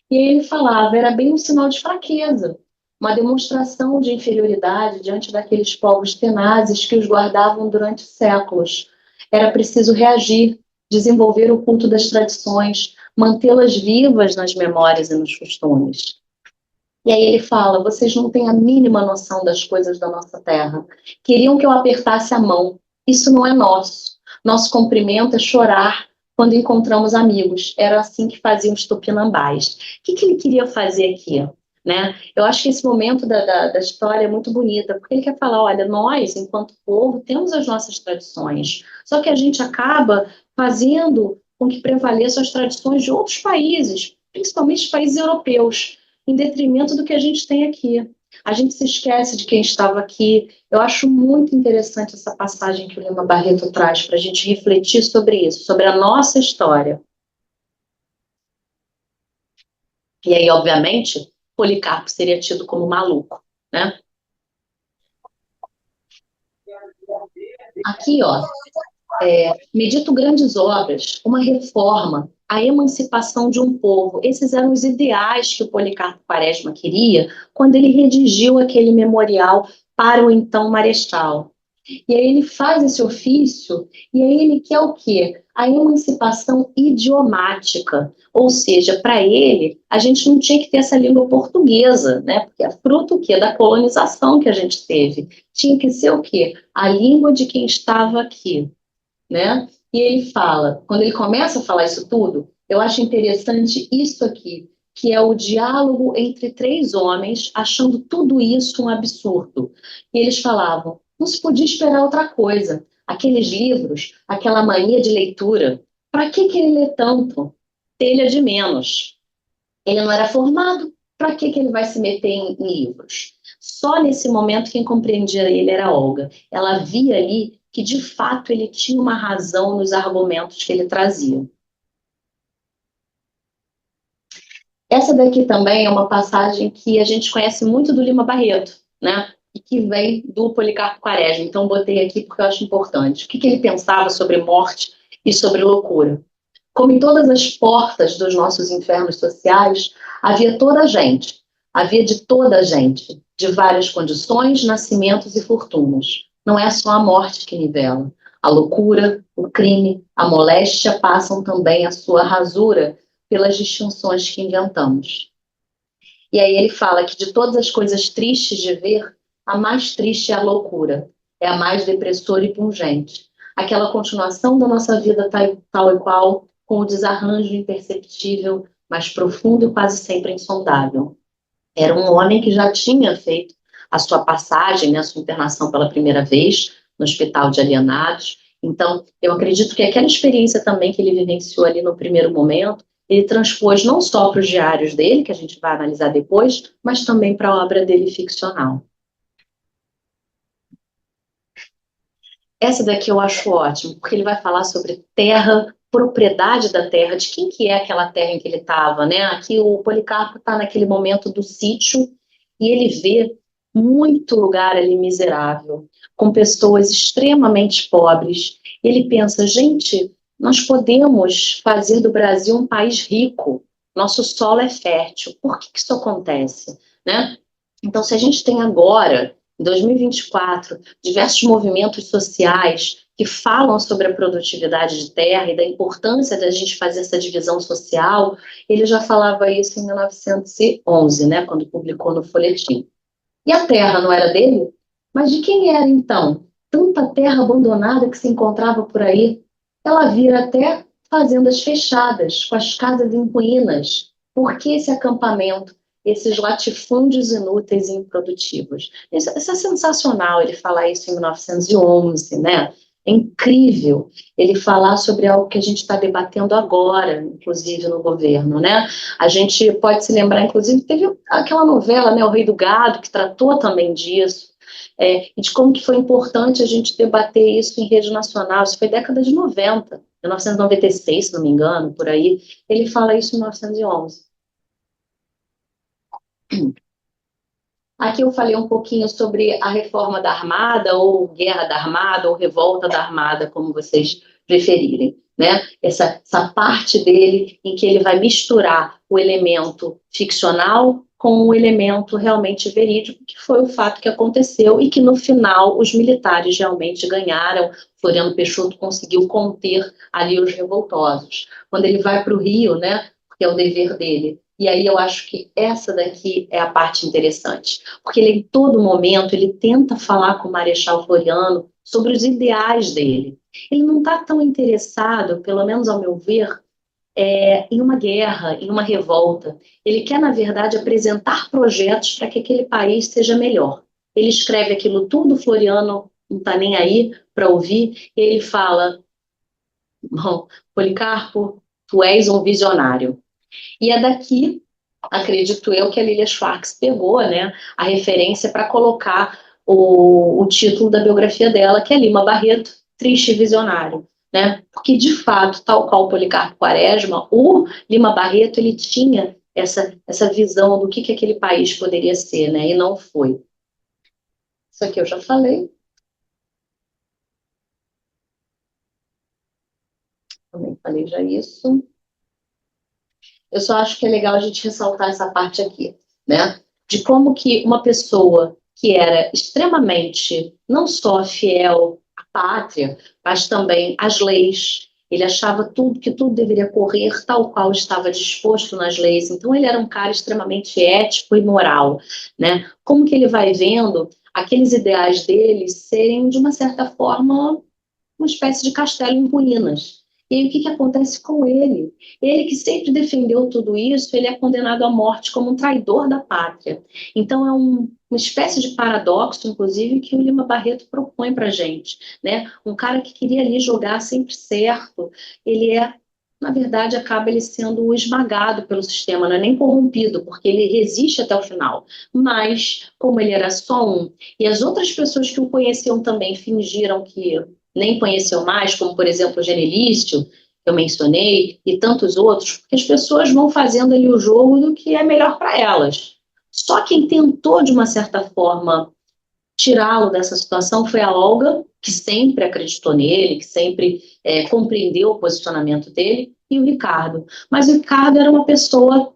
E ele falava, era bem um sinal de fraqueza, uma demonstração de inferioridade diante daqueles povos tenazes que os guardavam durante séculos. Era preciso reagir, desenvolver o culto das tradições, mantê-las vivas nas memórias e nos costumes. E aí ele fala: vocês não têm a mínima noção das coisas da nossa terra. Queriam que eu apertasse a mão. Isso não é nosso. Nosso cumprimento é chorar quando encontramos amigos. Era assim que faziam os tupinambás. O que ele queria fazer aqui? Né? Eu acho que esse momento da história é muito bonita, porque ele quer falar: olha, nós, enquanto povo, temos as nossas tradições, só que a gente acaba fazendo com que prevaleçam as tradições de outros países, principalmente os países europeus, em detrimento do que a gente tem aqui. A gente se esquece de quem estava aqui. Eu acho muito interessante essa passagem que o Lima Barreto traz para a gente refletir sobre isso, sobre a nossa história. E aí, obviamente, Policarpo seria tido como maluco, né? Aqui, ó, medito grandes obras, uma reforma, a emancipação de um povo. Esses eram os ideais que o Policarpo Quaresma queria quando ele redigiu aquele memorial para o então Marechal. E aí ele faz esse ofício, e aí ele quer o quê? A emancipação idiomática. Ou seja, para ele, a gente não tinha que ter essa língua portuguesa, né? Porque é fruto o quê? Da colonização que a gente teve. Tinha que ser o quê? A língua de quem estava aqui, né? E ele fala, quando ele começa a falar isso tudo, eu acho interessante isso aqui, que é o diálogo entre três homens, achando tudo isso um absurdo. E eles falavam, não se podia esperar outra coisa. Aqueles livros, aquela mania de leitura, para que ele lê tanto? Telha de menos. Ele não era formado, para que ele vai se meter em livros? Só nesse momento quem compreendia ele era a Olga. Ela via ali que, de fato, ele tinha uma razão nos argumentos que ele trazia. Essa daqui também é uma passagem que a gente conhece muito do Lima Barreto, né? E que vem do Policarpo Quaresma. Então, botei aqui porque eu acho importante. O que ele pensava sobre morte e sobre loucura? Como em todas as portas dos nossos infernos sociais, havia toda a gente, havia de toda a gente, de várias condições, nascimentos e fortunas. Não é só a morte que nivela. A loucura, o crime, a moléstia passam também a sua rasura pelas distinções que inventamos. E aí ele fala que de todas as coisas tristes de ver, a mais triste é a loucura, é a mais depressora e pungente. Aquela continuação da nossa vida tal e qual, com o desarranjo imperceptível, mas profundo e quase sempre insondável. Era um homem que já tinha feito a sua passagem, né, a sua internação pela primeira vez no Hospital de Alienados. Então, eu acredito que aquela experiência também que ele vivenciou ali no primeiro momento, ele transpôs não só para os diários dele, que a gente vai analisar depois, mas também para a obra dele ficcional. Essa daqui eu acho ótimo, porque ele vai falar sobre terra, propriedade da terra, de quem que é aquela terra em que ele estava, né? Aqui o Policarpo está naquele momento do sítio e ele vê muito lugar ali miserável, com pessoas extremamente pobres. Ele pensa, gente, nós podemos fazer do Brasil um país rico, nosso solo é fértil. Por que que isso acontece, né? Então, se a gente tem agora, em 2024, diversos movimentos sociais que falam sobre a produtividade de terra e da importância da gente fazer essa divisão social, ele já falava isso em 1911, né, quando publicou no Folhetim. E a terra não era dele? Mas de quem era então? Tanta terra abandonada que se encontrava por aí. Ela vira até fazendas fechadas, com as casas em ruínas. Por que esse acampamento, esses latifúndios inúteis e improdutivos? Isso é sensacional, ele falar isso em 1911, né? É incrível ele falar sobre algo que a gente está debatendo agora, inclusive no governo, né? A gente pode se lembrar, inclusive, teve aquela novela, né, O Rei do Gado, que tratou também disso, e de como que foi importante a gente debater isso em rede nacional. Isso foi década de 90, 1996, se não me engano, por aí. Ele fala isso em 1911. Aqui eu falei um pouquinho sobre a reforma da Armada, ou guerra da Armada, ou revolta da Armada, como vocês preferirem, né? Essa parte dele em que ele vai misturar o elemento ficcional com o elemento realmente verídico, que foi o fato que aconteceu e que no final os militares realmente ganharam. Floriano Peixoto conseguiu conter ali os revoltosos. Quando ele vai para o Rio, né? Que é o dever dele. E aí eu acho que essa daqui é a parte interessante, porque ele em todo momento ele tenta falar com o Marechal Floriano sobre os ideais dele. Ele não está tão interessado, pelo menos ao meu ver, em uma guerra, em uma revolta. Ele quer, na verdade, apresentar projetos para que aquele país seja melhor. Ele escreve aquilo tudo, Floriano não está nem aí para ouvir, e ele fala, bom, Policarpo, tu és um visionário. E é daqui, acredito eu, que a Lilia Schwartz pegou, né, a referência para colocar o título da biografia dela, que é Lima Barreto, Triste Visionário. Né? Porque, de fato, tal qual o Policarpo Quaresma, o Lima Barreto ele tinha essa visão do que aquele país poderia ser, né? E não foi. Isso aqui eu já falei, também falei já isso. Eu só acho que é legal a gente ressaltar essa parte aqui, né? De como que uma pessoa que era extremamente não só fiel à pátria, mas também às leis, ele achava tudo que tudo deveria correr tal qual estava disposto nas leis. Então ele era um cara extremamente ético e moral, né? Como que ele vai vendo aqueles ideais dele serem de uma certa forma uma espécie de castelo em ruínas. E aí o que acontece com ele? Ele que sempre defendeu tudo isso, ele é condenado à morte como um traidor da pátria. Então é uma espécie de paradoxo, inclusive, que o Lima Barreto propõe para a gente. Né? Um cara que queria ali jogar sempre certo, ele na verdade, acaba ele sendo esmagado pelo sistema, não é nem corrompido, porque ele resiste até o final. Mas, como ele era só um, e as outras pessoas que o conheciam também fingiram que nem conheceu mais, como por exemplo o Genelício, que eu mencionei, e tantos outros, porque as pessoas vão fazendo ali o jogo do que é melhor para elas. Só quem tentou, de uma certa forma, tirá-lo dessa situação foi a Olga, que sempre acreditou nele, que sempre compreendeu o posicionamento dele, e o Ricardo. Mas o Ricardo era uma pessoa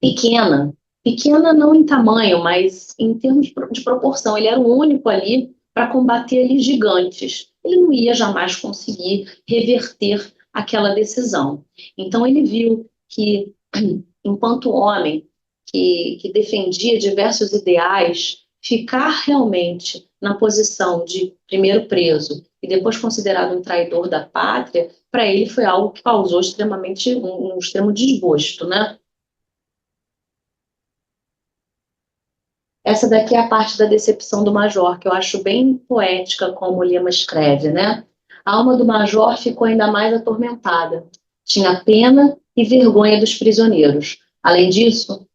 pequena, pequena não em tamanho, mas em termos de proporção. Ele era o único ali para combater ali gigantes. Ele não ia jamais conseguir reverter aquela decisão. Então ele viu que, enquanto homem que defendia diversos ideais, ficar realmente na posição de primeiro preso e depois considerado um traidor da pátria, para ele foi algo que causou extremamente um extremo desgosto, né? Essa daqui é a parte da decepção do major, que eu acho bem poética, como o Lima escreve, né? A alma do major ficou ainda mais atormentada. Tinha pena e vergonha dos prisioneiros. Além disso,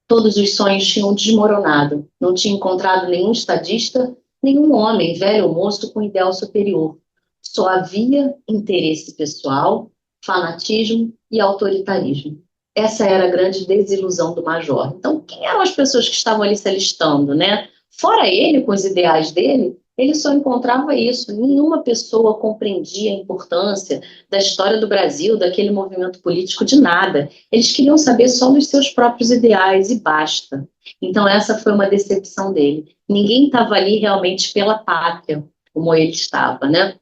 todos os sonhos tinham desmoronado. Não tinha encontrado nenhum estadista, nenhum homem, velho ou moço, com ideal superior. Só havia interesse pessoal, fanatismo e autoritarismo. Essa era a grande desilusão do major. Então, quem eram as pessoas que estavam ali se alistando, né? Fora ele, com os ideais dele, ele só encontrava isso. Nenhuma pessoa compreendia a importância da história do Brasil, daquele movimento político, de nada. Eles queriam saber só dos seus próprios ideais e basta. Então, essa foi uma decepção dele. Ninguém estava ali realmente pela pátria, como ele estava, né?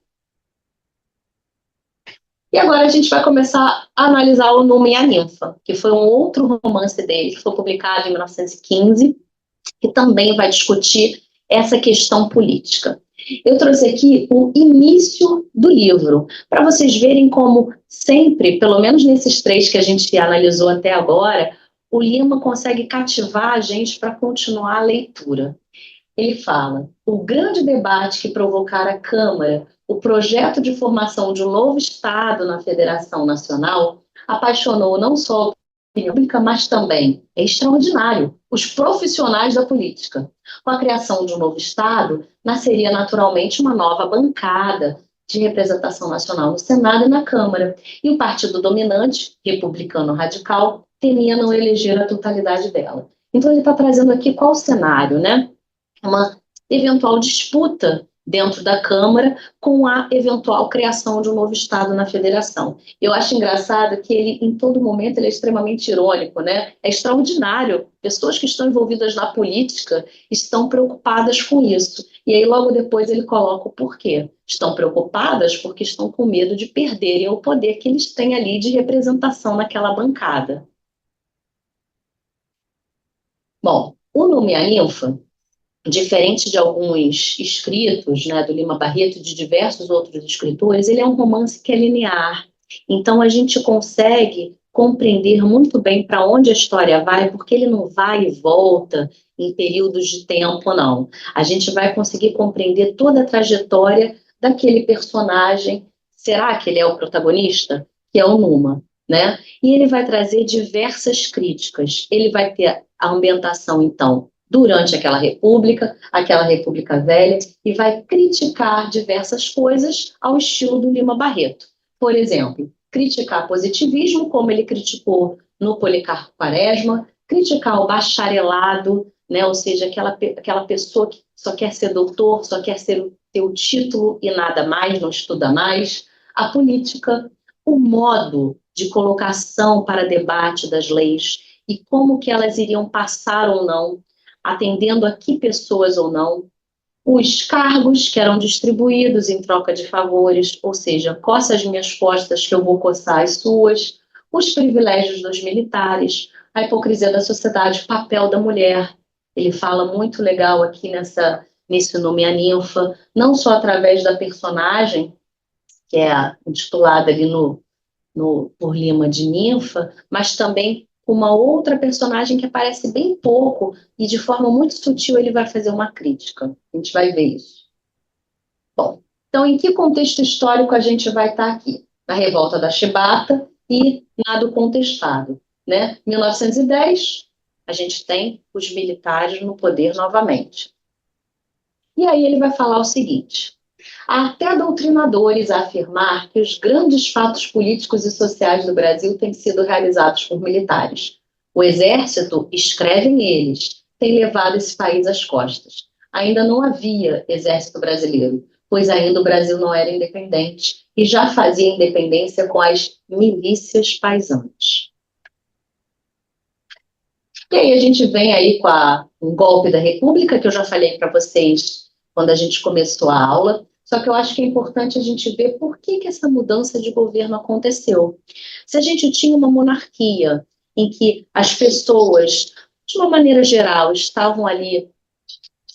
E agora a gente vai começar a analisar o Numa e a Ninfa, que foi um outro romance dele, que foi publicado em 1915, que também vai discutir essa questão política. Eu trouxe aqui o início do livro, para vocês verem como sempre, pelo menos nesses três que a gente analisou até agora, o Lima consegue cativar a gente para continuar a leitura. Ele fala: o grande debate que provocara a Câmara, o projeto de formação de um novo Estado na Federação Nacional, apaixonou não só a opinião pública, mas também, é extraordinário, os profissionais da política. Com a criação de um novo Estado, nasceria naturalmente uma nova bancada de representação nacional no Senado e na Câmara. E o partido dominante, republicano radical, temia não eleger a totalidade dela. Então ele está trazendo aqui qual o cenário, né? Uma eventual disputa dentro da Câmara com a eventual criação de um novo Estado na Federação. Eu acho engraçado que ele, em todo momento, ele é extremamente irônico, né? É extraordinário. Pessoas que estão envolvidas na política estão preocupadas com isso. E aí, logo depois, ele coloca o porquê. Estão preocupadas porque estão com medo de perderem o poder que eles têm ali de representação naquela bancada. Bom, o Nome a Ninfa, diferente de alguns escritos, né, do Lima Barreto e de diversos outros escritores, ele é um romance que é linear. Então a gente consegue compreender muito bem para onde a história vai, porque ele não vai e volta em períodos de tempo, não. A gente vai conseguir compreender toda a trajetória daquele personagem. Será que ele é o protagonista? Que é o Numa, né? E ele vai trazer diversas críticas. Ele vai ter a ambientação, então, durante aquela república velha, e vai criticar diversas coisas ao estilo do Lima Barreto. Por exemplo, criticar positivismo, como ele criticou no Policarpo Quaresma, criticar o bacharelado, né, ou seja, aquela pessoa que só quer ser doutor, só quer ter o título e nada mais, não estuda mais, a política, o modo de colocação para debate das leis e como que elas iriam passar ou não, atendendo a que pessoas ou não, os cargos que eram distribuídos em troca de favores, ou seja, coça as minhas costas que eu vou coçar as suas, os privilégios dos militares, a hipocrisia da sociedade, o papel da mulher. Ele fala muito legal aqui nesse Nome a Ninfa, não só através da personagem, que é intitulada ali por Lima de Ninfa, mas também uma outra personagem que aparece bem pouco e de forma muito sutil ele vai fazer uma crítica. A gente vai ver isso. Bom, então em que contexto histórico a gente vai estar aqui? Na Revolta da Chibata e Nado Contestado, né? 1910, a gente tem os militares no poder novamente. E aí ele vai falar o seguinte: há até doutrinadores a afirmar que os grandes fatos políticos e sociais do Brasil têm sido realizados por militares. O exército, escrevem eles, tem levado esse país às costas. Ainda não havia exército brasileiro, pois ainda o Brasil não era independente e já fazia independência com as milícias paisanas. E aí a gente vem aí com um golpe da República, que eu já falei para vocês quando a gente começou a aula, só que eu acho que é importante a gente ver por que essa mudança de governo aconteceu. Se a gente tinha uma monarquia em que as pessoas, de uma maneira geral, estavam ali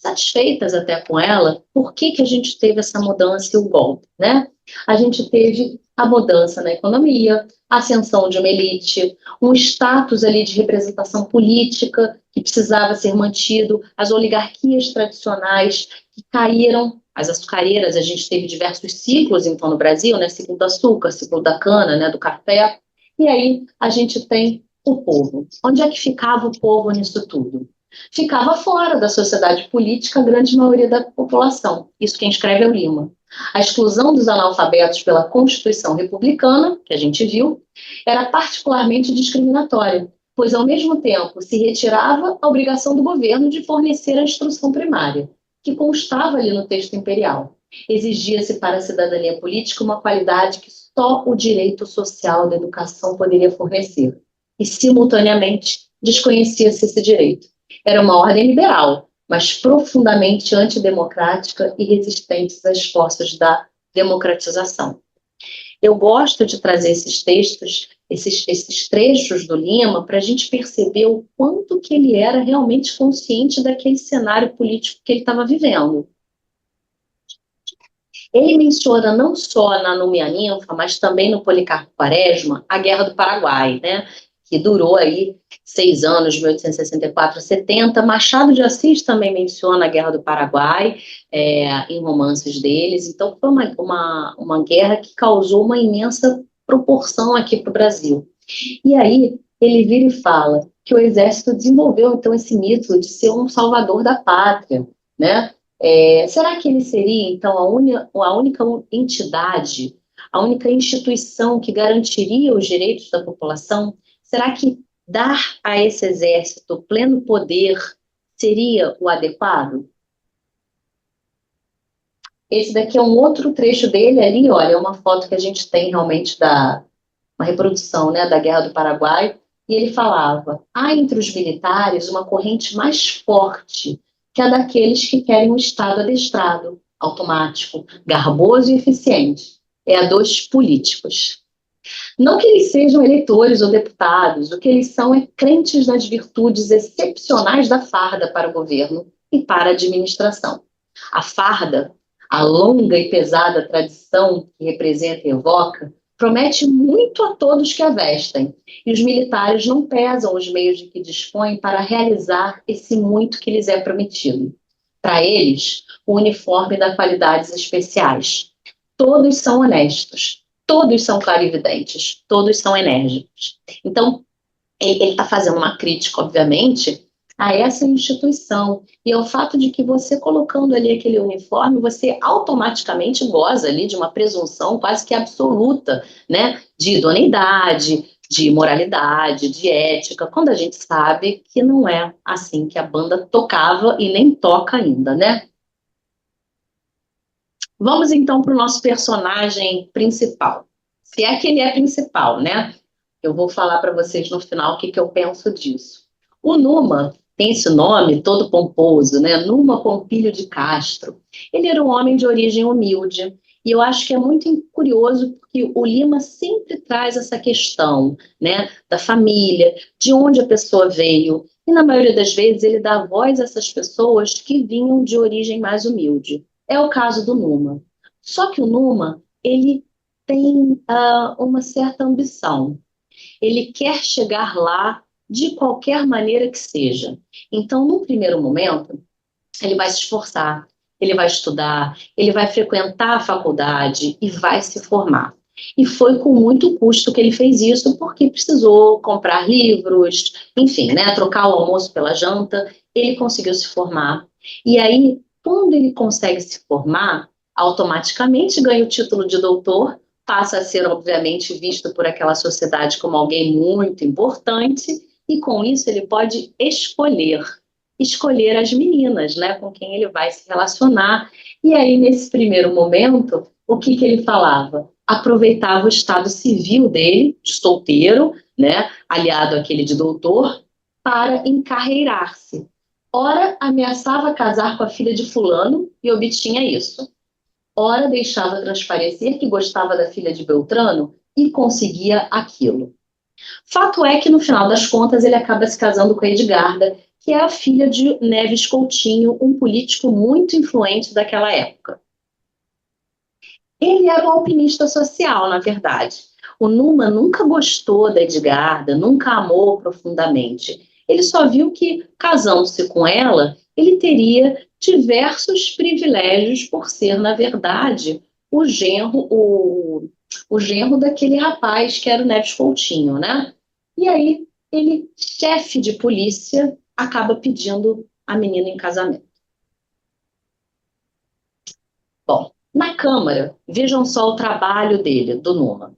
satisfeitas até com ela. Por que que a gente teve essa mudança e o golpe, né? A gente teve a mudança na economia, a ascensão de uma elite, um status ali de representação política que precisava ser mantido, as oligarquias tradicionais que caíram, as açucareiras, a gente teve diversos ciclos, então, no Brasil, né? Ciclo do açúcar, ciclo da cana, né? Do café, e aí a gente tem o povo. Onde é que ficava o povo nisso tudo? Ficava fora da sociedade política a grande maioria da população. Isso quem escreve é o Lima. A exclusão dos analfabetos pela Constituição Republicana, que a gente viu, era particularmente discriminatória, pois, ao mesmo tempo, se retirava a obrigação do governo de fornecer a instrução primária, que constava ali no texto imperial. Exigia-se para a cidadania política uma qualidade que só o direito social da educação poderia fornecer. E, simultaneamente, desconhecia-se esse direito. Era uma ordem liberal, mas profundamente antidemocrática e resistente às esforços da democratização. Eu gosto de trazer esses textos, esses trechos do Lima, para a gente perceber o quanto que ele era realmente consciente daquele cenário político que ele estava vivendo. Ele menciona não só na Númia Ninfa, mas também no Policarpo Quaresma, a Guerra do Paraguai, né? Que durou aí 6 anos, de 1864 a 70. Machado de Assis também menciona a Guerra do Paraguai em romances deles. Então, foi uma guerra que causou uma imensa proporção aqui para o Brasil. E aí, ele vira e fala que o Exército desenvolveu, então, esse mito de ser um salvador da pátria, né? Será que ele seria, então, a única entidade, a única instituição que garantiria os direitos da população? Será que dar a esse exército pleno poder seria o adequado? Esse daqui é um outro trecho dele ali, olha, é uma foto que a gente tem realmente uma reprodução, né, da Guerra do Paraguai, e ele falava: há entre os militares uma corrente mais forte que a daqueles que querem um Estado adestrado, automático, garboso e eficiente. É a dos políticos. Não que eles sejam eleitores ou deputados, o que eles são é crentes nas virtudes excepcionais da farda para o governo e para a administração. A farda, a longa e pesada tradição que representa e evoca, promete muito a todos que a vestem, e os militares não pesam os meios de que dispõem para realizar esse muito que lhes é prometido. Para eles, o uniforme dá qualidades especiais. Todos são honestos, todos são clarividentes, todos são enérgicos. Então, ele está fazendo uma crítica, obviamente, a essa instituição e ao fato de que você colocando ali aquele uniforme, você automaticamente goza ali de uma presunção quase que absoluta, né, de idoneidade, de moralidade, de ética, quando a gente sabe que não é assim que a banda tocava e nem toca ainda, né? Vamos então para o nosso personagem principal. Se é que ele é principal, né? Eu vou falar para vocês no final o que eu penso disso. O Numa tem esse nome todo pomposo, né? Numa Pompílio de Castro. Ele era um homem de origem humilde. E eu acho que é muito curioso porque o Lima sempre traz essa questão, né, da família, de onde a pessoa veio. E na maioria das vezes ele dá voz a essas pessoas que vinham de origem mais humilde. É o caso do Numa. Só que o Numa, ele tem uma certa ambição. Ele quer chegar lá de qualquer maneira que seja. Então, no primeiro momento, ele vai se esforçar, ele vai estudar, ele vai frequentar a faculdade e vai se formar. E foi com muito custo que ele fez isso, porque precisou comprar livros, enfim, né, trocar o almoço pela janta. Ele conseguiu se formar. E aí, quando ele consegue se formar, automaticamente ganha o título de doutor, passa a ser, obviamente, visto por aquela sociedade como alguém muito importante, e com isso ele pode escolher as meninas, né, com quem ele vai se relacionar. E aí, nesse primeiro momento, o que ele falava? Aproveitava o estado civil dele, de solteiro, né, aliado àquele de doutor, para encarreirar-se. Ora, ameaçava casar com a filha de fulano e obtinha isso. Ora, deixava transparecer que gostava da filha de Beltrano e conseguia aquilo. Fato é que, no final das contas, ele acaba se casando com a Edgarda, que é a filha de Neves Coutinho, um político muito influente daquela época. Ele era um alpinista social, na verdade. O Numa nunca gostou da Edgarda, nunca a amou profundamente. Ele só viu que, casando-se com ela, ele teria diversos privilégios por ser, na verdade, o genro daquele rapaz que era o Neves Coutinho, né? E aí, ele, chefe de polícia, acaba pedindo a menina em casamento. Bom, na Câmara, vejam só o trabalho dele, do Numa.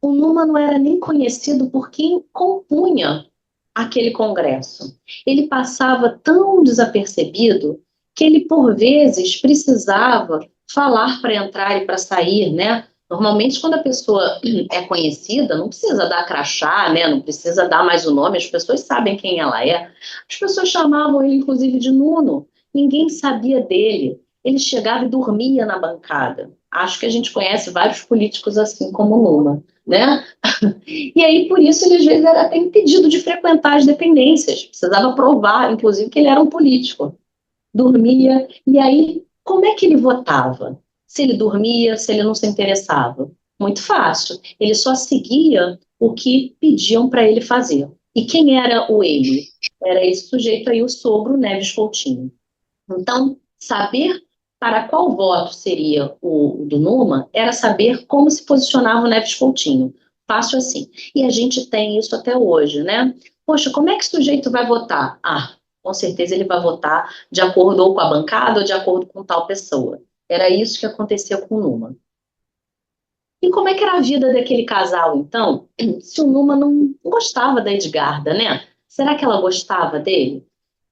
O Numa não era nem conhecido por quem compunha aquele congresso. Ele passava tão desapercebido que ele, por vezes, precisava falar para entrar e para sair, né? Normalmente, quando a pessoa é conhecida, não precisa dar crachá, né? Não precisa dar mais o nome, as pessoas sabem quem ela é. As pessoas chamavam ele, inclusive, de Nuno. Ninguém sabia dele. Ele chegava e dormia na bancada. Acho que a gente conhece vários políticos assim como Lula, né? E aí, por isso, ele às vezes era até impedido de frequentar as dependências. Precisava provar, inclusive, que ele era um político. Dormia. E aí, como é que ele votava? Se ele dormia, se ele não se interessava? Muito fácil. Ele só seguia o que pediam para ele fazer. E quem era o ele? Era esse sujeito aí, o sogro Neves Coutinho. Então, saber para qual voto seria o do Numa era saber como se posicionava o Neves Coutinho. Fácil assim. E a gente tem isso até hoje, né? Poxa, como é que o sujeito vai votar? Ah, com certeza ele vai votar de acordo ou com a bancada ou de acordo com tal pessoa. Era isso que aconteceu com o Numa. E como é que era a vida daquele casal, então, se o Numa não gostava da Edgarda, né? Será que ela gostava dele?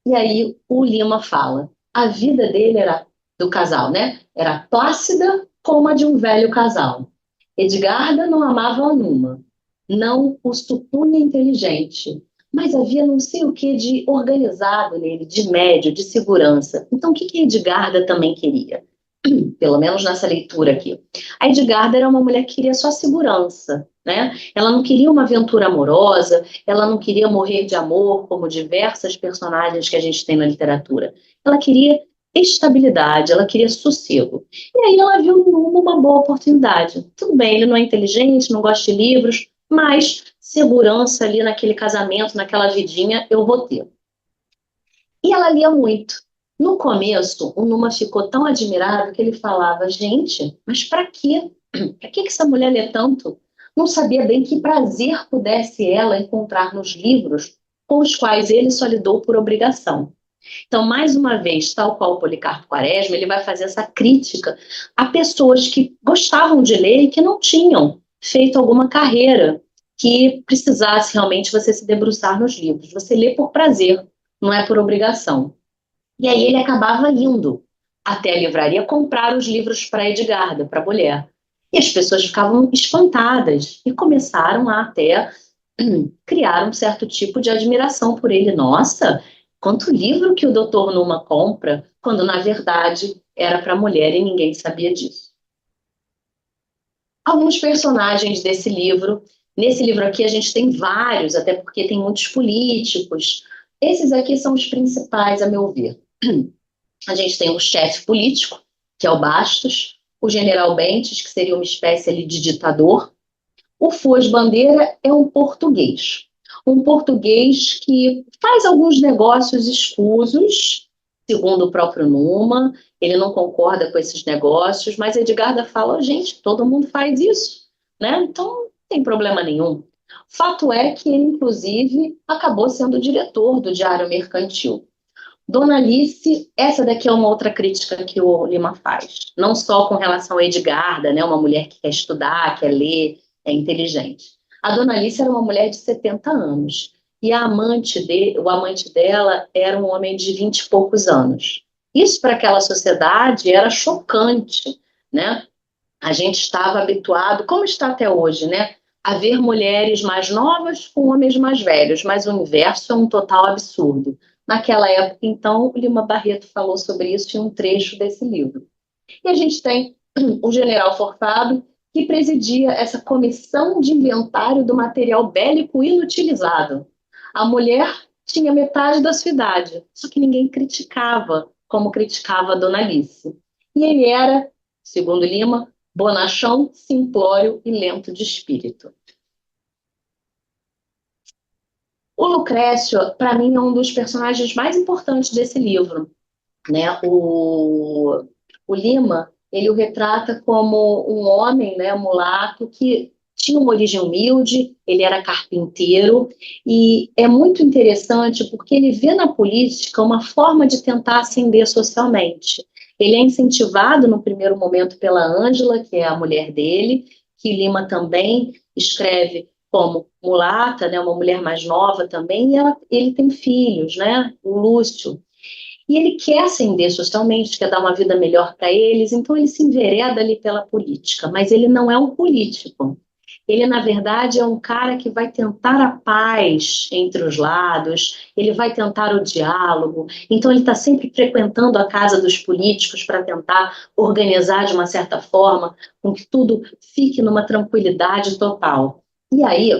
E aí o Lima fala, a vida dele era do casal, né? Era plácida como a de um velho casal. Edgarda não amava a Numa, não o supunha inteligente, mas havia não sei o que de organizado nele, de médio, de segurança. Então o que que Edgarda também queria? Pelo menos nessa leitura aqui. A Edgarda era uma mulher que queria só segurança, né? Ela não queria uma aventura amorosa, ela não queria morrer de amor, como diversas personagens que a gente tem na literatura. Ela queria estabilidade, ela queria sossego. E aí ela viu no Numa uma boa oportunidade. Tudo bem, ele não é inteligente, não gosta de livros, mas segurança ali naquele casamento, naquela vidinha, eu vou ter. E ela lia muito. No começo, o Numa ficou tão admirado que ele falava: gente, mas para quê? Para que essa mulher lê tanto? Não sabia bem que prazer pudesse ela encontrar nos livros com os quais ele só lidou por obrigação. Então, mais uma vez, tal qual o Policarpo Quaresma, ele vai fazer essa crítica a pessoas que gostavam de ler e que não tinham feito alguma carreira que precisasse realmente você se debruçar nos livros. Você lê por prazer, não é por obrigação. E aí ele acabava indo até a livraria comprar os livros para Edgarda, para a mulher. E as pessoas ficavam espantadas e começaram a até criar um certo tipo de admiração por ele. Nossa, quanto livro que o doutor Numa compra, quando na verdade era para a mulher e ninguém sabia disso. Alguns personagens desse livro. Nesse livro aqui a gente tem vários, até porque tem muitos políticos. Esses aqui são os principais, a meu ver. A gente tem o chefe político, que é o Bastos, o general Bentes, que seria uma espécie ali de ditador. O Foz Bandeira é um português que faz alguns negócios escusos, segundo o próprio Numa, ele não concorda com esses negócios, mas Edgarda fala, oh, gente, todo mundo faz isso, né? Então não tem problema nenhum. Fato é que ele, inclusive, acabou sendo diretor do Diário Mercantil. Dona Alice, essa daqui é uma outra crítica que o Lima faz, não só com relação a Edgarda, né, uma mulher que quer estudar, quer ler, é inteligente. A Dona Alice era uma mulher de 70 anos e o amante dela era um homem de 20 e poucos anos. Isso para aquela sociedade era chocante, né? A gente estava habituado, como está até hoje, né, a ver mulheres mais novas com homens mais velhos, mas o inverso é um total absurdo. Naquela época, então, o Lima Barreto falou sobre isso em um trecho desse livro. E a gente tem o general Forfado, que presidia essa comissão de inventário do material bélico inutilizado. A mulher tinha metade da sua idade, só que ninguém criticava como criticava a Dona Alice. E ele era, segundo Lima, bonachão, simplório e lento de espírito. O Lucrécio, para mim, é um dos personagens mais importantes desse livro, né? O Lima, ele o retrata como um homem, né, mulato, que tinha uma origem humilde, ele era carpinteiro, e é muito interessante porque ele vê na política uma forma de tentar ascender socialmente. Ele é incentivado no primeiro momento pela Ângela, que é a mulher dele, que Lima também escreve como mulata, né, uma mulher mais nova também, e ele tem filhos, né, o Lúcio. E ele quer ascender socialmente, quer dar uma vida melhor para eles, então ele se envereda ali pela política, mas ele não é um político. Ele, na verdade, é um cara que vai tentar a paz entre os lados, ele vai tentar o diálogo, então ele está sempre frequentando a casa dos políticos para tentar organizar de uma certa forma, com que tudo fique numa tranquilidade total. E aí,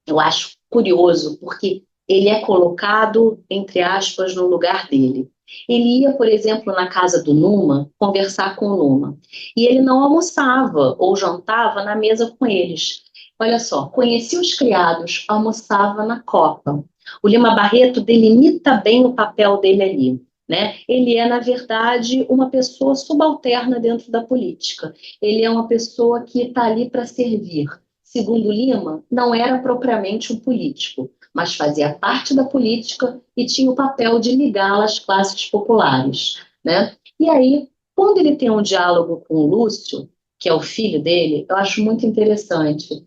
eu acho curioso, porque ele é colocado, entre aspas, no lugar dele. Ele ia, por exemplo, na casa do Numa, conversar com o Numa, e ele não almoçava ou jantava na mesa com eles. Olha só, conhecia os criados, almoçava na copa. O Lima Barreto delimita bem o papel dele ali. Né? Ele é, na verdade, uma pessoa subalterna dentro da política. Ele é uma pessoa que está ali para servir. Segundo Lima, não era propriamente um político, mas fazia parte da política e tinha o papel de ligá-la às classes populares, né? E aí, quando ele tem um diálogo com o Lúcio, que é o filho dele, eu acho muito interessante.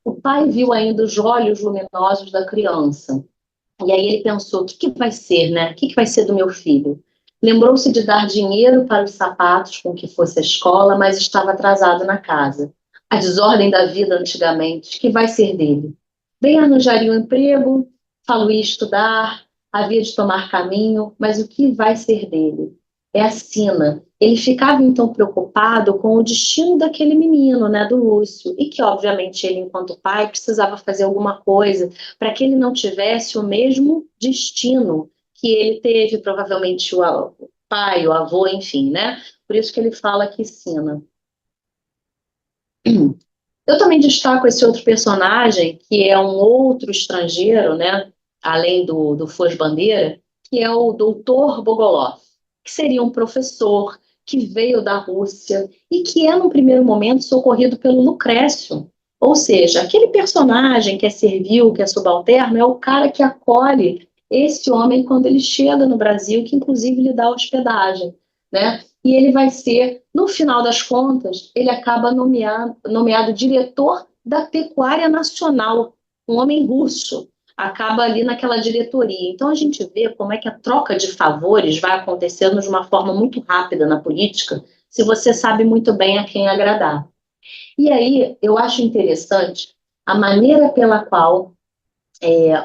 O pai viu ainda os olhos luminosos da criança, e aí ele pensou, o que que vai ser, né? O que que vai ser do meu filho? Lembrou-se de dar dinheiro para os sapatos com que fosse à escola, mas estava atrasado na casa. A desordem da vida antigamente, que vai ser dele? Bem arranjaria um emprego, falou ia estudar, havia de tomar caminho, mas o que vai ser dele? É a sina. Ele ficava então preocupado com o destino daquele menino, né, do Lúcio, e que obviamente ele, enquanto pai, precisava fazer alguma coisa para que ele não tivesse o mesmo destino que ele teve, provavelmente o pai, o avô, enfim, né? Por isso que ele fala que Sina. Eu também destaco esse outro personagem, que é um outro estrangeiro, né? Além do Foz Bandeira, que é o Doutor Bogolov, que seria um professor que veio da Rússia e que é, no primeiro momento, socorrido pelo Lucrécio. Ou seja, aquele personagem que é servil, que é subalterno, é o cara que acolhe esse homem quando ele chega no Brasil, que inclusive lhe dá hospedagem, né? E ele vai ser, no final das contas, ele acaba nomeado diretor da Pecuária Nacional, um homem russo, acaba ali naquela diretoria. Então a gente vê como é que a troca de favores vai acontecendo de uma forma muito rápida na política, se você sabe muito bem a quem agradar. E aí eu acho interessante a maneira pela qual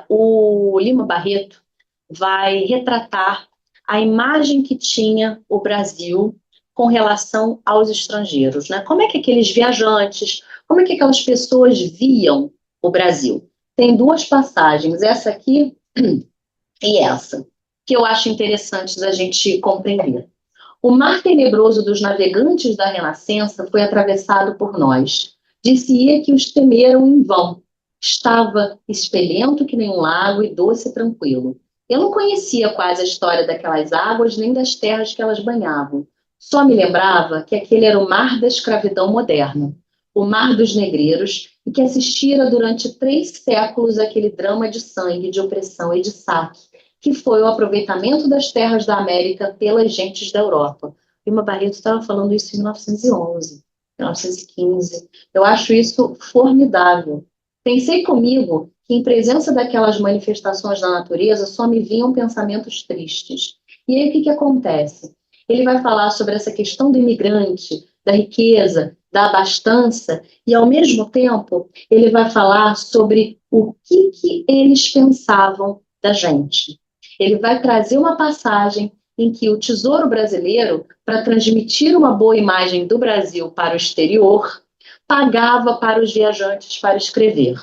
o Lima Barreto vai retratar a imagem que tinha o Brasil com relação aos estrangeiros, né? Como é que aqueles viajantes, como é que aquelas pessoas viam o Brasil? Tem duas passagens, essa aqui e essa, que eu acho interessantes a gente compreender. O mar tenebroso dos navegantes da Renascença foi atravessado por nós. Disse-ia que os temeram em vão. Estava espelhento que nem um lago e doce e tranquilo. Eu não conhecia quase a história daquelas águas nem das terras que elas banhavam. Só me lembrava que aquele era o mar da escravidão moderna, o mar dos negreiros, e que assistira durante 3 séculos aquele drama de sangue, de opressão e de saque que foi o aproveitamento das terras da América pelas gentes da Europa. Lima Barreto estava falando isso em 1911, 1915. Eu acho isso formidável. Pensei comigo que, em presença daquelas manifestações da natureza, só me vinham pensamentos tristes. E aí o que que acontece? Ele vai falar sobre essa questão do imigrante, da riqueza, da abastança, e, ao mesmo tempo, ele vai falar sobre o que eles pensavam da gente. Ele vai trazer uma passagem em que o Tesouro Brasileiro, para transmitir uma boa imagem do Brasil para o exterior, pagava para os viajantes para escrever.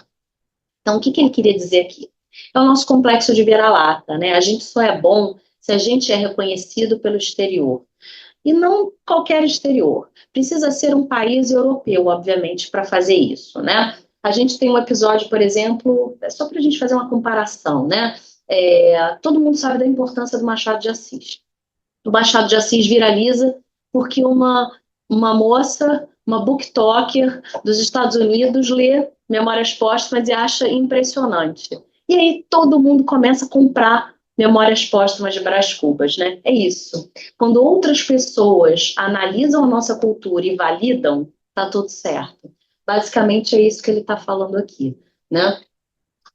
Então, o que ele queria dizer aqui? É o nosso complexo de vira-lata, né? A gente só é bom se a gente é reconhecido pelo exterior. E não qualquer exterior. Precisa ser um país europeu, obviamente, para fazer isso, né? A gente tem um episódio, por exemplo, só para a gente fazer uma comparação, né? Todo mundo sabe da importância do Machado de Assis. O Machado de Assis viraliza porque uma moça, uma booktoker dos Estados Unidos, lê Memórias Póstumas e acha impressionante. E aí todo mundo começa a comprar Memórias Póstumas de Brás Cubas, né? É isso. Quando outras pessoas analisam a nossa cultura e validam, tá tudo certo. Basicamente é isso que ele está falando aqui, né?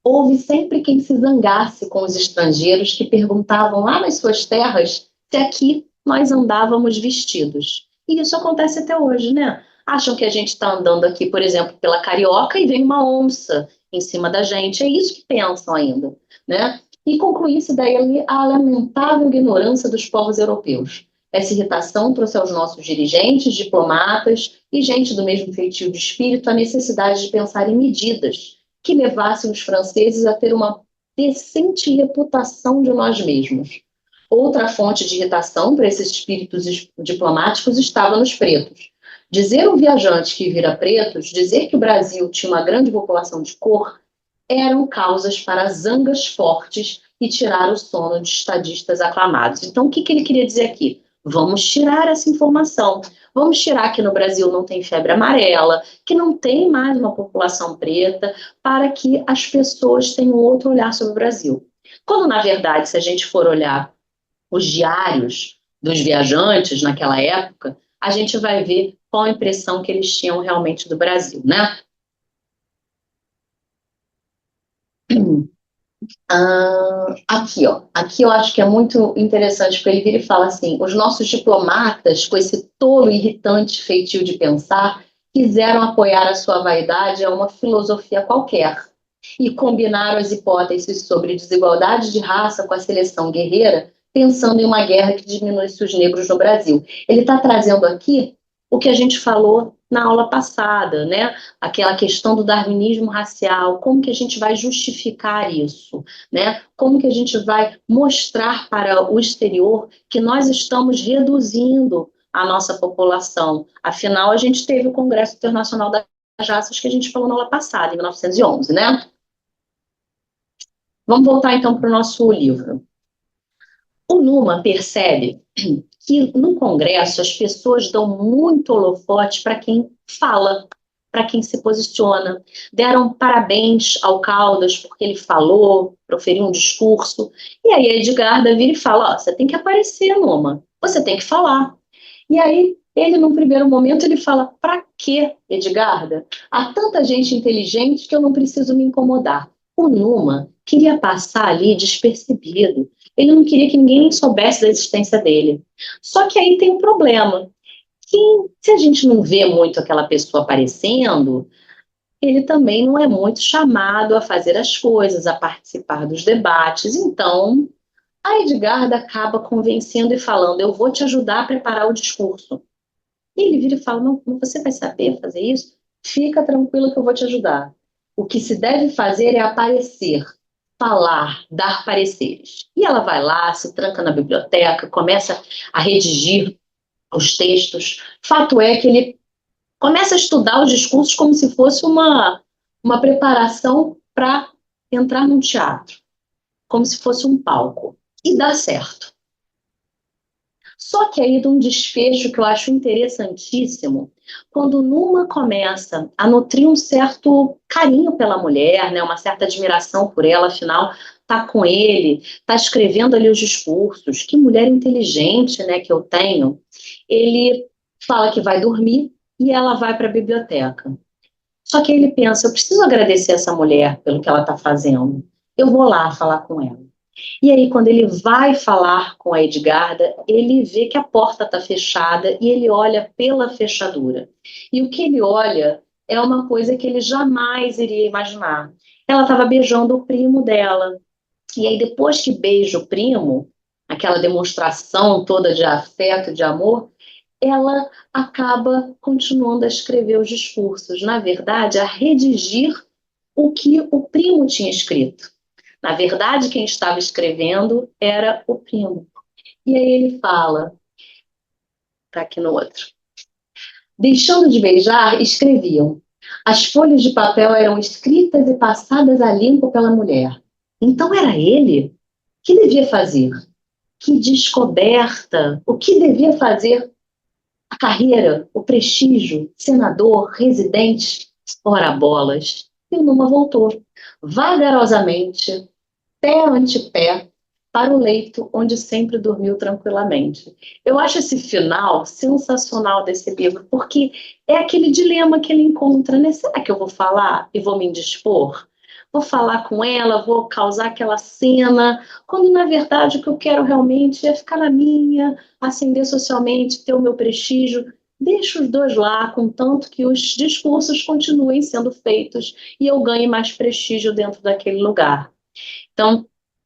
Houve sempre quem se zangasse com os estrangeiros que perguntavam lá nas suas terras se aqui nós andávamos vestidos. E isso acontece até hoje, né? Acham que a gente está andando aqui, por exemplo, pela Carioca e vem uma onça em cima da gente. É isso que pensam ainda, né? E concluísse daí a lamentável ignorância dos povos europeus. Essa irritação trouxe aos nossos dirigentes, diplomatas e gente do mesmo feitio de espírito a necessidade de pensar em medidas que levassem os franceses a ter uma decente reputação de nós mesmos. Outra fonte de irritação para esses espíritos diplomáticos estava nos pretos. Dizer a um viajante que vira pretos, dizer que o Brasil tinha uma grande população de cor, eram causas para zangas fortes e tirar o sono de estadistas aclamados. Então, o que ele queria dizer aqui? Vamos tirar essa informação. Vamos tirar que no Brasil não tem febre amarela, que não tem mais uma população preta, para que as pessoas tenham outro olhar sobre o Brasil. Quando, na verdade, se a gente for olhar os diários dos viajantes naquela época, a gente vai ver qual a impressão que eles tinham realmente do Brasil, né? Aqui, ó. Aqui eu acho que é muito interessante, porque ele vira e fala assim: os nossos diplomatas, com esse tolo e irritante feitio de pensar, quiseram apoiar a sua vaidade a uma filosofia qualquer e combinaram as hipóteses sobre desigualdade de raça com a seleção guerreira, pensando em uma guerra que diminuísse os negros no Brasil. Ele está trazendo aqui o que a gente falou na aula passada, né? Aquela questão do darwinismo racial, como que a gente vai justificar isso, né? Como que a gente vai mostrar para o exterior que nós estamos reduzindo a nossa população. Afinal, a gente teve o Congresso Internacional das Raças que a gente falou na aula passada, em 1911, né? Vamos voltar então para o nosso livro. O Numa percebe que no Congresso as pessoas dão muito holofote para quem fala, para quem se posiciona. Deram parabéns ao Caldas porque ele falou, proferiu um discurso. E aí a Edgarda vira e fala: você tem que aparecer, Numa, você tem que falar. E aí ele, num primeiro momento, ele fala: para quê, Edgarda? Há tanta gente inteligente que eu não preciso me incomodar. O Numa queria passar ali despercebido. Ele não queria que ninguém soubesse da existência dele. Só que aí tem um problema. Que se a gente não vê muito aquela pessoa aparecendo, ele também não é muito chamado a fazer as coisas, a participar dos debates. Então, a Edgarda acaba convencendo e falando: eu vou te ajudar a preparar o discurso. E ele vira e fala: não, você vai saber fazer isso? Fica tranquilo que eu vou te ajudar. O que se deve fazer é aparecer, falar, dar pareceres. E ela vai lá, se tranca na biblioteca, começa a redigir os textos. Fato é que ele começa a estudar os discursos como se fosse uma preparação para entrar num teatro, como se fosse um palco. E dá certo. Só que aí de um desfecho que eu acho interessantíssimo, quando Numa começa a nutrir um certo carinho pela mulher, né, uma certa admiração por ela, afinal, tá com ele, tá escrevendo ali os discursos, que mulher inteligente, né, que eu tenho. Ele fala que vai dormir e ela vai para a biblioteca. Só que aí ele pensa: eu preciso agradecer essa mulher pelo que ela está fazendo. Eu vou lá falar com ela. E aí, quando ele vai falar com a Edgarda, ele vê que a porta está fechada e ele olha pela fechadura. E o que ele olha é uma coisa que ele jamais iria imaginar. Ela estava beijando o primo dela. E aí, depois que beija o primo, aquela demonstração toda de afeto, de amor, ela acaba continuando a escrever os discursos. Na verdade, a redigir o que o primo tinha escrito. Na verdade, quem estava escrevendo era o primo. E aí ele fala, tá aqui no outro. Deixando de beijar, escreviam. As folhas de papel eram escritas e passadas a limpo pela mulher. Então era ele? Que devia fazer? Que descoberta! O que devia fazer? A carreira, o prestígio, senador, residente? Ora bolas! E o Numa voltou, vagarosamente, pé ante pé, para o leito onde sempre dormiu tranquilamente. Eu acho esse final sensacional desse livro, porque é aquele dilema que ele encontra, né? Será que eu vou falar e vou me indispor? Vou falar com ela, vou causar aquela cena, quando na verdade o que eu quero realmente é ficar na minha, ascender socialmente, ter o meu prestígio. Deixa os dois lá, contanto que os discursos continuem sendo feitos e eu ganhe mais prestígio dentro daquele lugar. Então,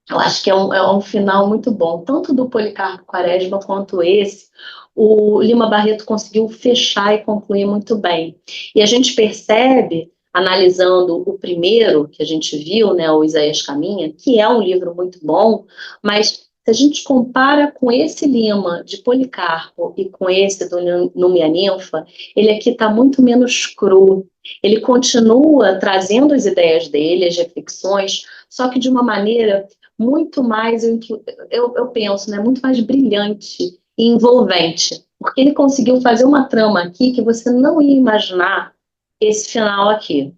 eu acho que é um final muito bom, tanto do Policarpo Quaresma quanto esse. O Lima Barreto conseguiu fechar e concluir muito bem. E a gente percebe, analisando o primeiro que a gente viu, né, o Isaías Caminha, que é um livro muito bom, mas se a gente compara com esse Lima de Policarpo e com esse do Númia Ninfa, ele aqui está muito menos cru. Ele continua trazendo as ideias dele, as reflexões, só que de uma maneira muito mais, eu penso, né, muito mais brilhante e envolvente, porque ele conseguiu fazer uma trama aqui que você não ia imaginar esse final aqui.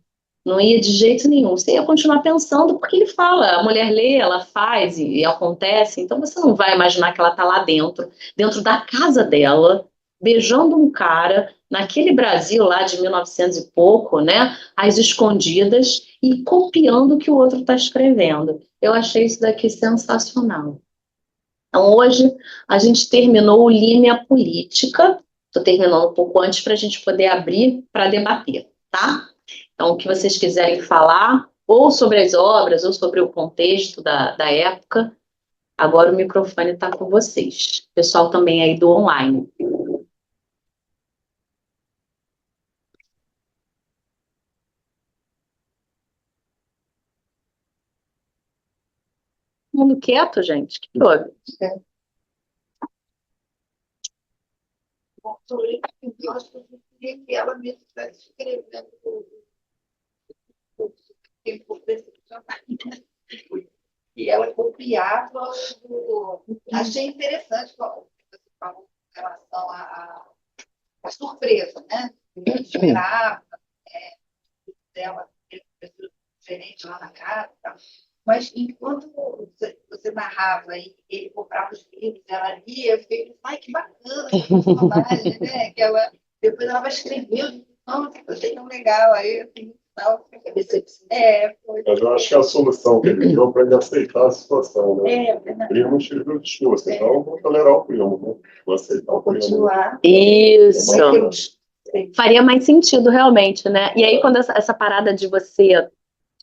Não ia de jeito nenhum. Você ia continuar pensando, porque ele fala, a mulher lê, ela faz e acontece, então você não vai imaginar que ela está lá dentro, dentro da casa dela, beijando um cara, naquele Brasil lá de 1900 e pouco, né, às escondidas, e copiando o que o outro está escrevendo. Eu achei isso daqui sensacional. Então, hoje, a gente terminou o Línia Política. Estou terminando um pouco antes para a gente poder abrir para debater, tá? Então, o que vocês quiserem falar, ou sobre as obras, ou sobre o contexto da época, agora o microfone está com vocês. Pessoal também aí do online. Todo mundo quieto, gente? Que houve? Eu acho que eu queria que ela mesma estivesse escrevendo o tempo decepcional. E ela copiava Achei interessante o que você falou em relação à surpresa, né? Eu esperava dela ter um diferente lá na casa e tal. Mas enquanto você narrava e ele comprava os livros, ela lia, eu fiquei, ai, que bacana essa personagem, né? Que ela, depois ela vai escrever, nossa, que achei tão legal. Aí, assim, tal, foi. Mas eu acho que é a solução que ele deu para ele aceitar a situação, né? É, verdade. Ele não escreveu o discurso, então eu vou tolerar o primo, né? Vou aceitar o primo. Continuar. Isso. Faria mais sentido, realmente, né? E aí, quando essa parada de você.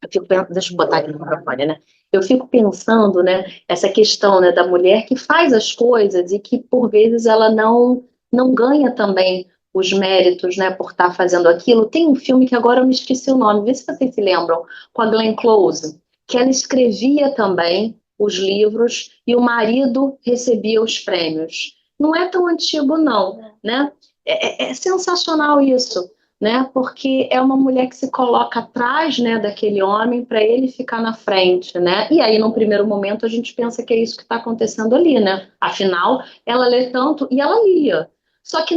Eu fico pensando, deixa eu botar aqui no microfone, né? Eu fico pensando, né, essa questão, né, da mulher que faz as coisas e que, por vezes, ela não ganha também os méritos, né, por estar fazendo aquilo. Tem um filme que agora eu me esqueci o nome, vê se vocês se lembram, com a Glenn Close, que ela escrevia também os livros e o marido recebia os prêmios. Não é tão antigo, não, né? É sensacional isso, né? Porque é uma mulher que se coloca atrás, né, daquele homem para ele ficar na frente, né? E aí, num primeiro momento, a gente pensa que é isso que está acontecendo ali, né? Afinal, ela lê tanto e ela lia. Só que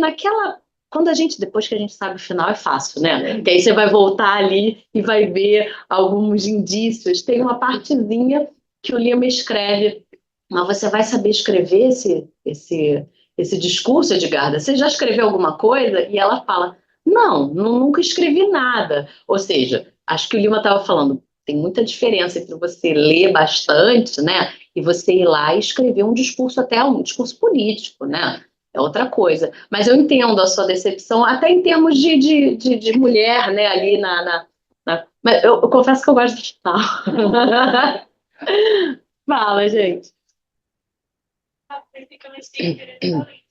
quando a gente, depois que a gente sabe o final, é fácil, né? Que aí você vai voltar ali e vai ver alguns indícios. Tem uma partezinha que o Lima escreve, mas você vai saber escrever esse discurso, Edgarda? Você já escreveu alguma coisa? E ela fala, não, nunca escrevi nada. Ou seja, acho que o Lima estava falando, tem muita diferença entre você ler bastante, né, e você ir lá e escrever um discurso, até um discurso político, né? É outra coisa. Mas eu entendo a sua decepção, até em termos de mulher, né, ali Mas eu confesso que eu gosto de tal. Fala, gente. Basicamente interessante.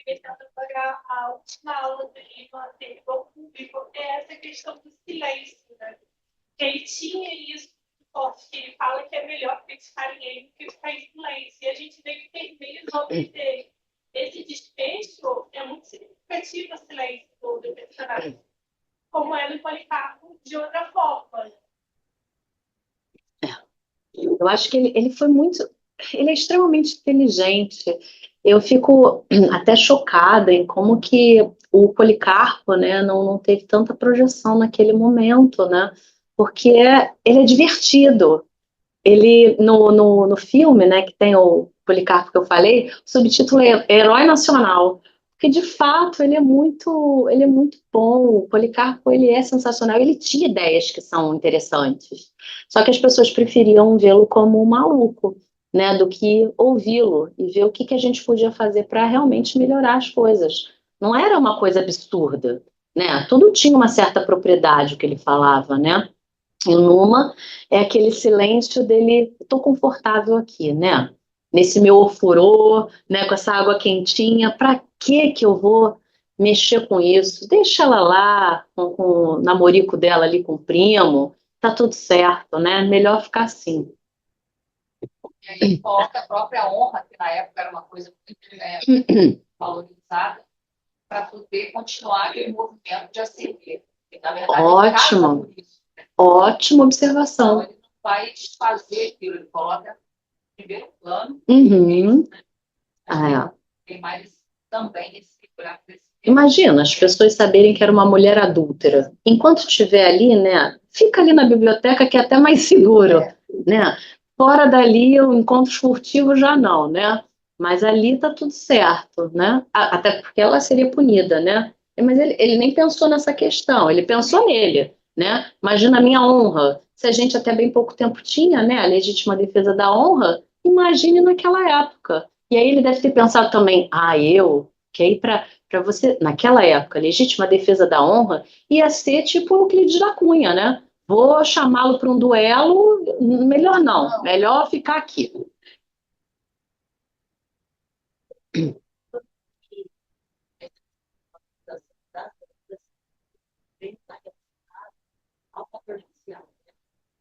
Tentando pagar a última aula do livro anterior ao público é essa questão do silêncio, né? Que ele tinha isso forte, que ele fala que é melhor criticarem ele do que ficar em silêncio. E a gente vê que termina os homens dele. Esse desfecho é muito significativo o silêncio do personagem, como é no Policarpo de outra forma. Eu acho que ele foi muito. Ele é extremamente inteligente. Eu fico até chocada em como que o Policarpo, né, não teve tanta projeção naquele momento, né? Porque ele é divertido. Ele, no filme, né, que tem o Policarpo que eu falei, o subtítulo é Herói Nacional. Porque, de fato, ele é muito bom. O Policarpo, ele é sensacional. Ele tinha ideias que são interessantes. Só que as pessoas preferiam vê-lo como um maluco, né, do que ouvi-lo e ver o que a gente podia fazer para realmente melhorar as coisas. Não era uma coisa absurda, né? Tudo tinha uma certa propriedade, o que ele falava, né? E numa é aquele silêncio dele, estou confortável aqui, né? Nesse meu ofurô, né, com essa água quentinha, para que eu vou mexer com isso? Deixa ela lá, com o namorico dela ali com o primo, tá tudo certo, né? Melhor ficar assim. E aí ele coloca a própria honra, que na época era uma coisa muito valorizada, para poder continuar aquele movimento de ascender. E, na verdade, ele casa Ótimo, por isso. ótima Então, observação. ele não vai desfazer aquilo, ele coloca em primeiro plano. Uhum. Né? Ah, é. Tem mais também esse olhar para esse Imagina as pessoas saberem que era uma mulher adúltera. Enquanto estiver ali, né? Fica ali na biblioteca que é até mais seguro, né? Fora dali, o encontro furtivo já não, né? Mas ali tá tudo certo, né? Até porque ela seria punida, né? Mas ele nem pensou nessa questão, ele pensou nele, né? Imagina a minha honra. Se a gente até bem pouco tempo tinha, né? A legítima defesa da honra, imagine naquela época. E aí ele deve ter pensado também, que aí para você, naquela época, legítima defesa da honra ia ser tipo o Euclides da Cunha, né? Vou chamá-lo para um duelo, melhor não, melhor ficar aqui.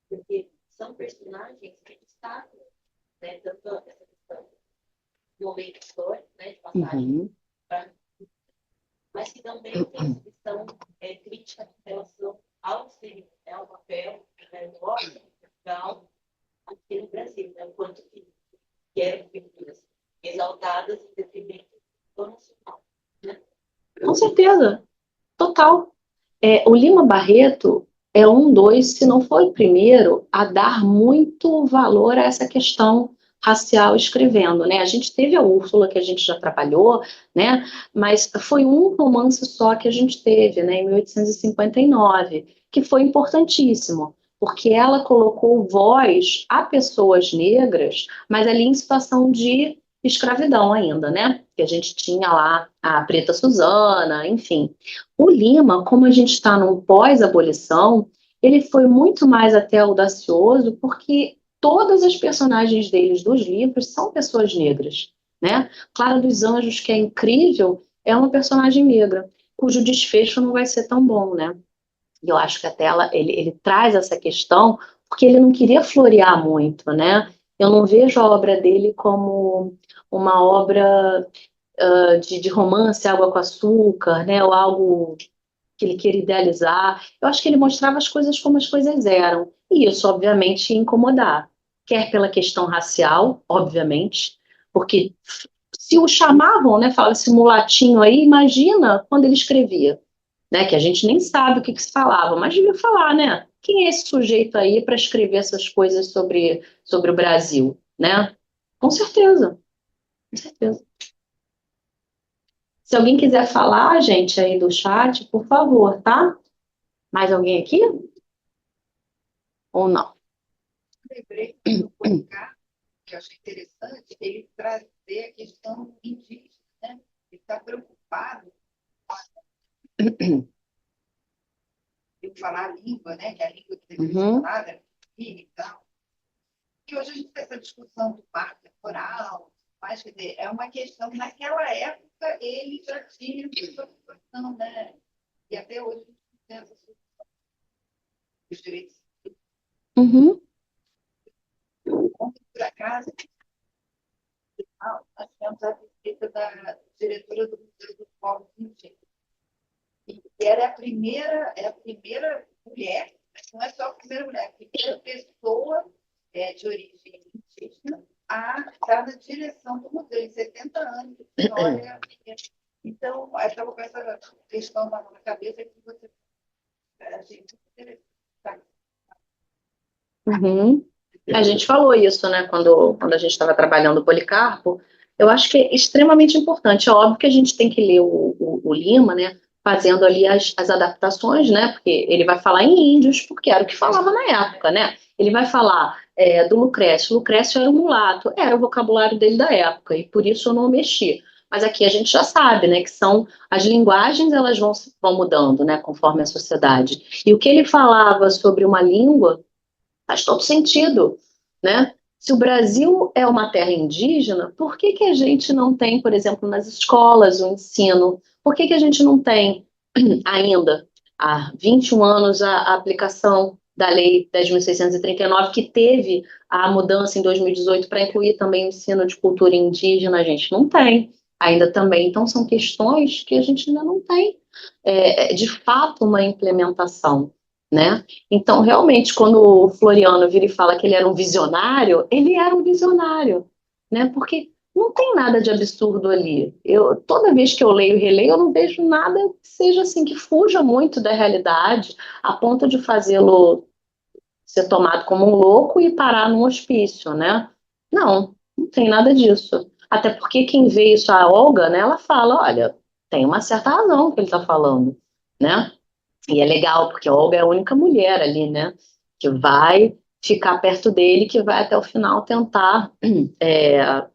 Porque são personagens que destacam, né, tanto essa questão do momento histórico, né, de passagem, mas que também tem essa questão crítica em relação ao ser, ao papel, né, do órgão, Portugal, aqui no Brasil, né, quanto que eram figuras exaltadas em detrimento do nacional. Né? Com certeza, total. O Lima Barreto é se não foi o primeiro, a dar muito valor a essa questão racial escrevendo, né? A gente teve a Úrsula, que a gente já trabalhou, né? Mas foi um romance só que a gente teve, né? Em 1859, que foi importantíssimo, porque ela colocou voz a pessoas negras, mas ali em situação de escravidão ainda, né? Que a gente tinha lá a Preta Susana, enfim. O Lima, como a gente está num pós-abolição, ele foi muito mais até audacioso, porque todas as personagens deles dos livros são pessoas negras, né? Clara dos Anjos, que é incrível, é uma personagem negra, cujo desfecho não vai ser tão bom, né? E eu acho que até ele traz essa questão porque ele não queria florear muito, né? Eu não vejo a obra dele como uma obra de romance, água com açúcar, né? Ou algo que ele queria idealizar. Eu acho que ele mostrava as coisas como as coisas eram. E isso, obviamente, ia incomodar. Quer pela questão racial, obviamente, porque se o chamavam, né, fala esse mulatinho aí, imagina quando ele escrevia, né, que a gente nem sabe o que se falava, mas devia falar, né? Quem é esse sujeito aí para escrever essas coisas sobre o Brasil, né? Com certeza, com certeza. Se alguém quiser falar, gente, aí do chat, por favor, tá? Mais alguém aqui? Ou não? lembrei do Policarpo, que eu achei interessante, ele trazer a questão indígena, né? Ele está preocupado em falar a língua, né? Que é a língua que deveria ser falada, e tal. E hoje a gente tem essa discussão do marco temporal, mas, quer dizer, é uma questão, naquela época ele já tinha essa preocupação, né? E até hoje a gente tem essa discussão dos direitos. Uhum. casa, nós tivemos a visita da diretora do Museu dos Povos Indígenas. E ela é a primeira mulher, mas não é só a primeira mulher, a primeira pessoa de origem indígena a estar na direção do museu, em 70 anos de história. Então, eu estava com essa questão na cabeça que você achei muito interessante. Uhum. A gente falou isso, né, quando a gente estava trabalhando o Policarpo. Eu acho que é extremamente importante. É óbvio que a gente tem que ler o Lima, né, fazendo ali as adaptações, né, porque ele vai falar em índios, porque era o que falava na época, né? Ele vai falar do Lucrécio. Lucrécio era um mulato, era o vocabulário dele da época, e por isso eu não mexi. Mas aqui a gente já sabe, né, que são as linguagens, elas vão mudando, né, conforme a sociedade. E o que ele falava sobre uma língua faz todo sentido, né? Se o Brasil é uma terra indígena, por que que a gente não tem, por exemplo, nas escolas o ensino? Por que que a gente não tem ainda, há 21 anos, a aplicação da Lei 10.639, que teve a mudança em 2018 para incluir também o ensino de cultura indígena? A gente não tem ainda também. Então, são questões que a gente ainda não tem, de fato, uma implementação, né? Então, realmente, quando o Floriano vira e fala que ele era um visionário, né? Porque não tem nada de absurdo ali. Toda vez que eu leio e releio, eu não vejo nada que seja assim, que fuja muito da realidade, a ponto de fazê-lo ser tomado como um louco e parar num hospício, né? Não tem nada disso. Até porque quem vê isso, a Olga, né, ela fala, olha, tem uma certa razão que ele está falando, né? E é legal, porque a Olga é a única mulher ali, né? Que vai ficar perto dele, que vai até o final tentar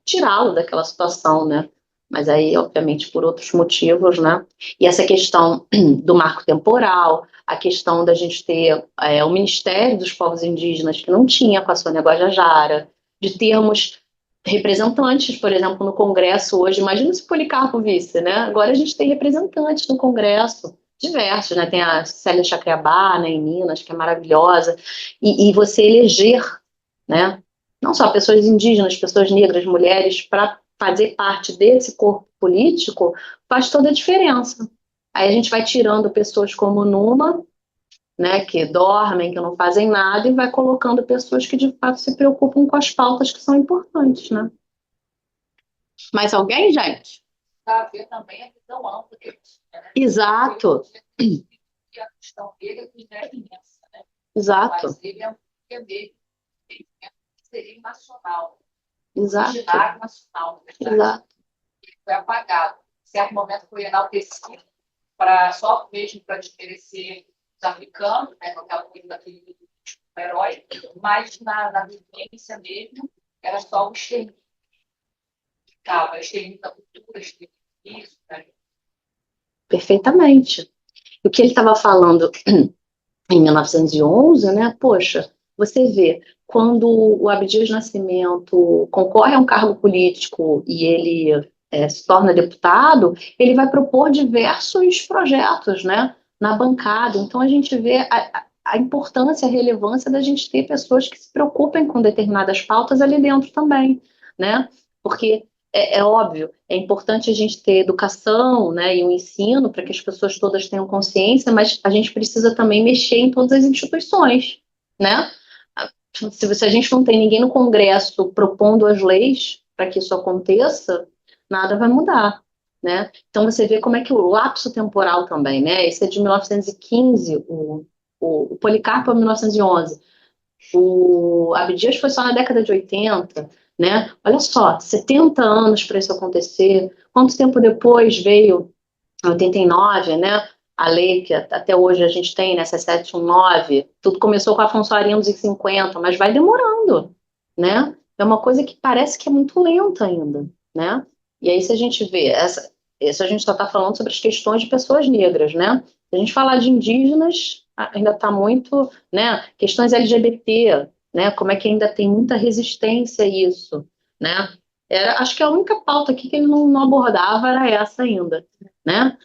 tirá-lo daquela situação, né? Mas aí, obviamente, por outros motivos, né? E essa questão do marco temporal, a questão da gente ter o Ministério dos Povos Indígenas, que não tinha com a Sônia Guajajara, de termos representantes, por exemplo, no Congresso hoje. Imagina se o Policarpo visse, né? Agora a gente tem representantes no Congresso, diversos, né? Tem a Célia Chacriabá, né, em Minas, que é maravilhosa, e você eleger, né? Não só pessoas indígenas, pessoas negras, mulheres, para fazer parte desse corpo político, faz toda a diferença. Aí a gente vai tirando pessoas como Numa, né, que dormem, que não fazem nada, e vai colocando pessoas que de fato se preocupam com as pautas que são importantes, né? Mais alguém, gente? Para ver também a visão ampla que ele tinha, né? Exato, E a questão dele que é imensa, né? exato, Mas ele é um dele, que seria nacional, exato, originário nacional, na verdade. exato. Ele foi apagado. Em certo momento foi enaltecido, só mesmo para desmerecer os africanos, né, com aquela coisa daquele herói, mas na vivência mesmo era só o extermínio. Ficava extermínio da cultura, extermínio disso, né? Perfeitamente. O que ele estava falando em 1911, né? Poxa, você vê, quando o Abdias Nascimento concorre a um cargo político e ele se torna deputado, ele vai propor diversos projetos, né, na bancada. Então a gente vê a importância, a relevância da gente ter pessoas que se preocupem com determinadas pautas ali dentro também, né? Porque é óbvio, é importante a gente ter educação, né, e o ensino para que as pessoas todas tenham consciência, mas a gente precisa também mexer em todas as instituições, né? Se a gente não tem ninguém no Congresso propondo as leis para que isso aconteça, nada vai mudar, né? Então você vê como é que o lapso temporal também, né? Esse é de 1915, o Policarpo é 1911, o Abdias foi só na década de 80, né? Olha só, 70 anos para isso acontecer. Quanto tempo depois veio, em 89, né? A lei que até hoje a gente tem, né? 719. Tudo começou com Afonso Arinos em 50, mas vai demorando, né? É uma coisa que parece que é muito lenta ainda, né? E aí, se a gente vê, isso a gente só está falando sobre as questões de pessoas negras, né? Se a gente falar de indígenas, ainda está muito, né? Questões LGBT, né? Como é que ainda tem muita resistência a isso, né? Acho que a única pauta aqui que ele não abordava era essa ainda, né?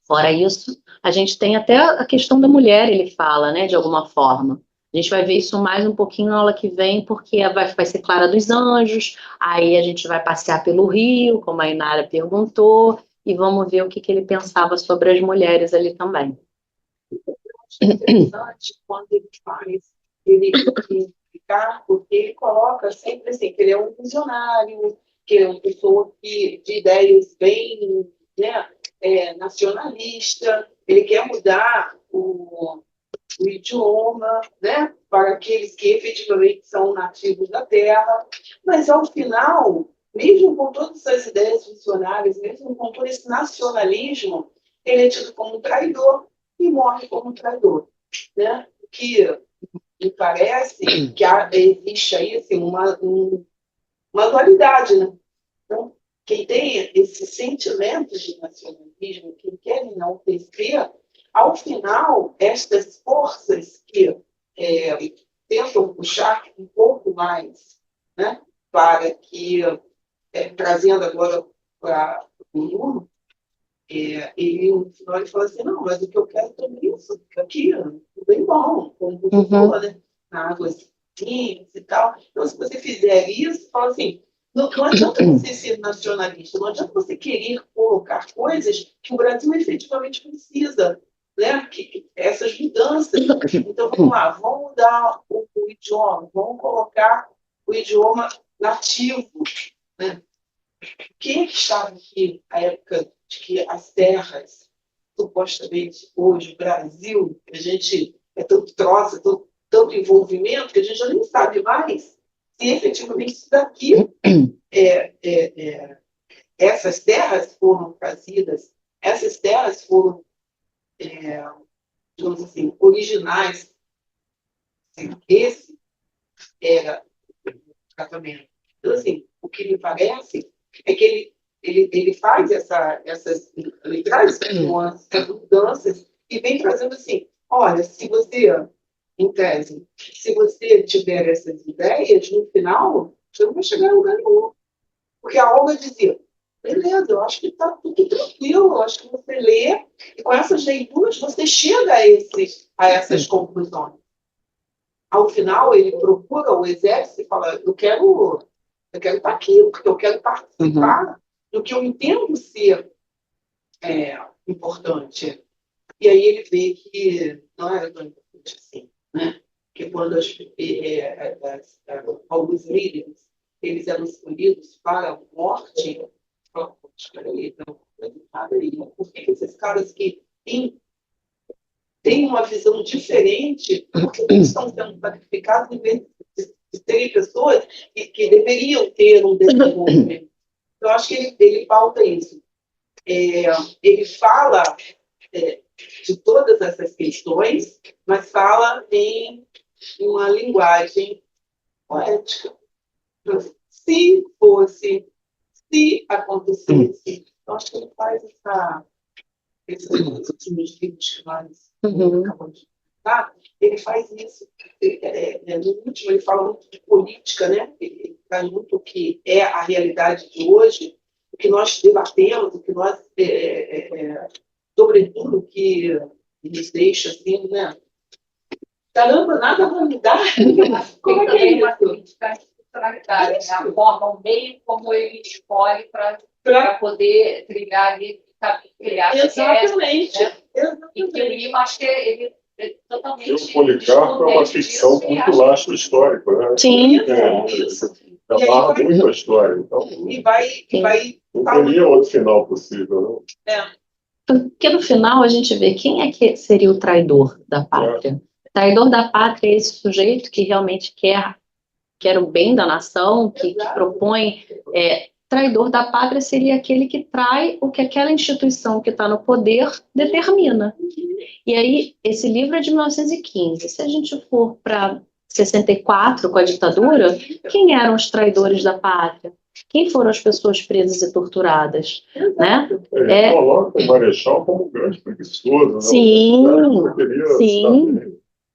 Fora isso, a gente tem até a questão da mulher, ele fala, né, de alguma forma, A gente vai ver isso mais um pouquinho na aula que vem, porque vai ser Clara dos Anjos, aí a gente vai passear pelo Rio, como a Inara perguntou, e vamos ver o que ele pensava sobre as mulheres ali também. É interessante quando ele faz, ele explicar, porque ele coloca sempre assim, que ele é um visionário, que ele é uma pessoa de ideias bem, né, nacionalista, ele quer mudar o idioma, né, para aqueles que efetivamente são nativos da terra, mas ao final, mesmo com todas essas ideias visionárias, mesmo com todo esse nacionalismo, ele é tido como um traidor e morre como um traidor, né? Que me parece que existe aí assim, uma dualidade, né? Então, quem tem esse sentimento de nacionalismo, quem quer enaltecer, ao final, estas forças que tentam puxar um pouco mais, né, para que, trazendo agora para o Lula, ele, no final, ele fala assim, não, mas o que eu quero também é isso aqui, tudo bem bom, como você falou, né? Na água simples e tal. Então, se você fizer isso, fala assim, não adianta você ser nacionalista, não adianta você querer colocar coisas que o Brasil efetivamente precisa, né? Essas mudanças. Então, vamos lá, vamos mudar o idioma, vamos colocar o idioma nativo, né? Quem é que estava aqui na época de que as terras, supostamente hoje, o Brasil, a gente é tanto troça, tanto envolvimento, que a gente já nem sabe mais se efetivamente isso daqui, essas terras foram trazidas, essas terras foram, digamos assim, originais. Esse era o tratamento. Então, assim, o que me parece é que ele faz ele traz essas mudanças e vem trazendo assim, olha, se você, em tese, se você tiver essas ideias, no final, você não vai chegar a lugar nenhum. Porque a Olga dizia, beleza, eu acho que está tudo tranquilo, eu acho que você lê, e com essas leituras você chega a essas conclusões. Ao final, ele procura o exército e fala, eu quero estar aqui, porque eu quero participar do que eu entendo ser importante. E aí ele vê que não era tão importante assim, né? Que quando alguns líderes eles eram escolhidos para a morte, fala, espera aí, por que esses caras que têm uma visão diferente, por que eles estão sendo sacrificados em vez de serem pessoas que deveriam ter um desenvolvimento? Eu acho que ele pauta isso. Ele fala de todas essas questões, mas fala em uma linguagem poética. Se acontecesse, eu acho que ele faz esses últimos livros que nós acabamos de falar, ele faz isso. No último, ele fala muito de política, né? Ele traz muito o que é a realidade de hoje, o que nós debatemos, o que nós, sobretudo, o que nos deixa assim, né? Caramba, nada vai mudar. Como é que é uma crítica à institucionalidade, né? A forma, o meio como ele escolhe para poder trilhar ali, criar. Exatamente. Né? E que o Lima, acho que ele é totalmente. O Policarpo é uma ficção muito lastro histórico, né? Sim. Amarra muito a história. Então, não teria outro final possível, né? Porque no final a gente vê quem é que seria o traidor da pátria. O traidor da pátria é esse sujeito que realmente quer o bem da nação, que propõe. Traidor da pátria seria aquele que trai o que aquela instituição que está no poder determina. E aí, esse livro é de 1915. Se a gente for para 64, com a ditadura, quem eram os traidores da pátria? Quem foram as pessoas presas e torturadas? Né? Ele coloca o Marechal como um grande preguiçoso. Sim,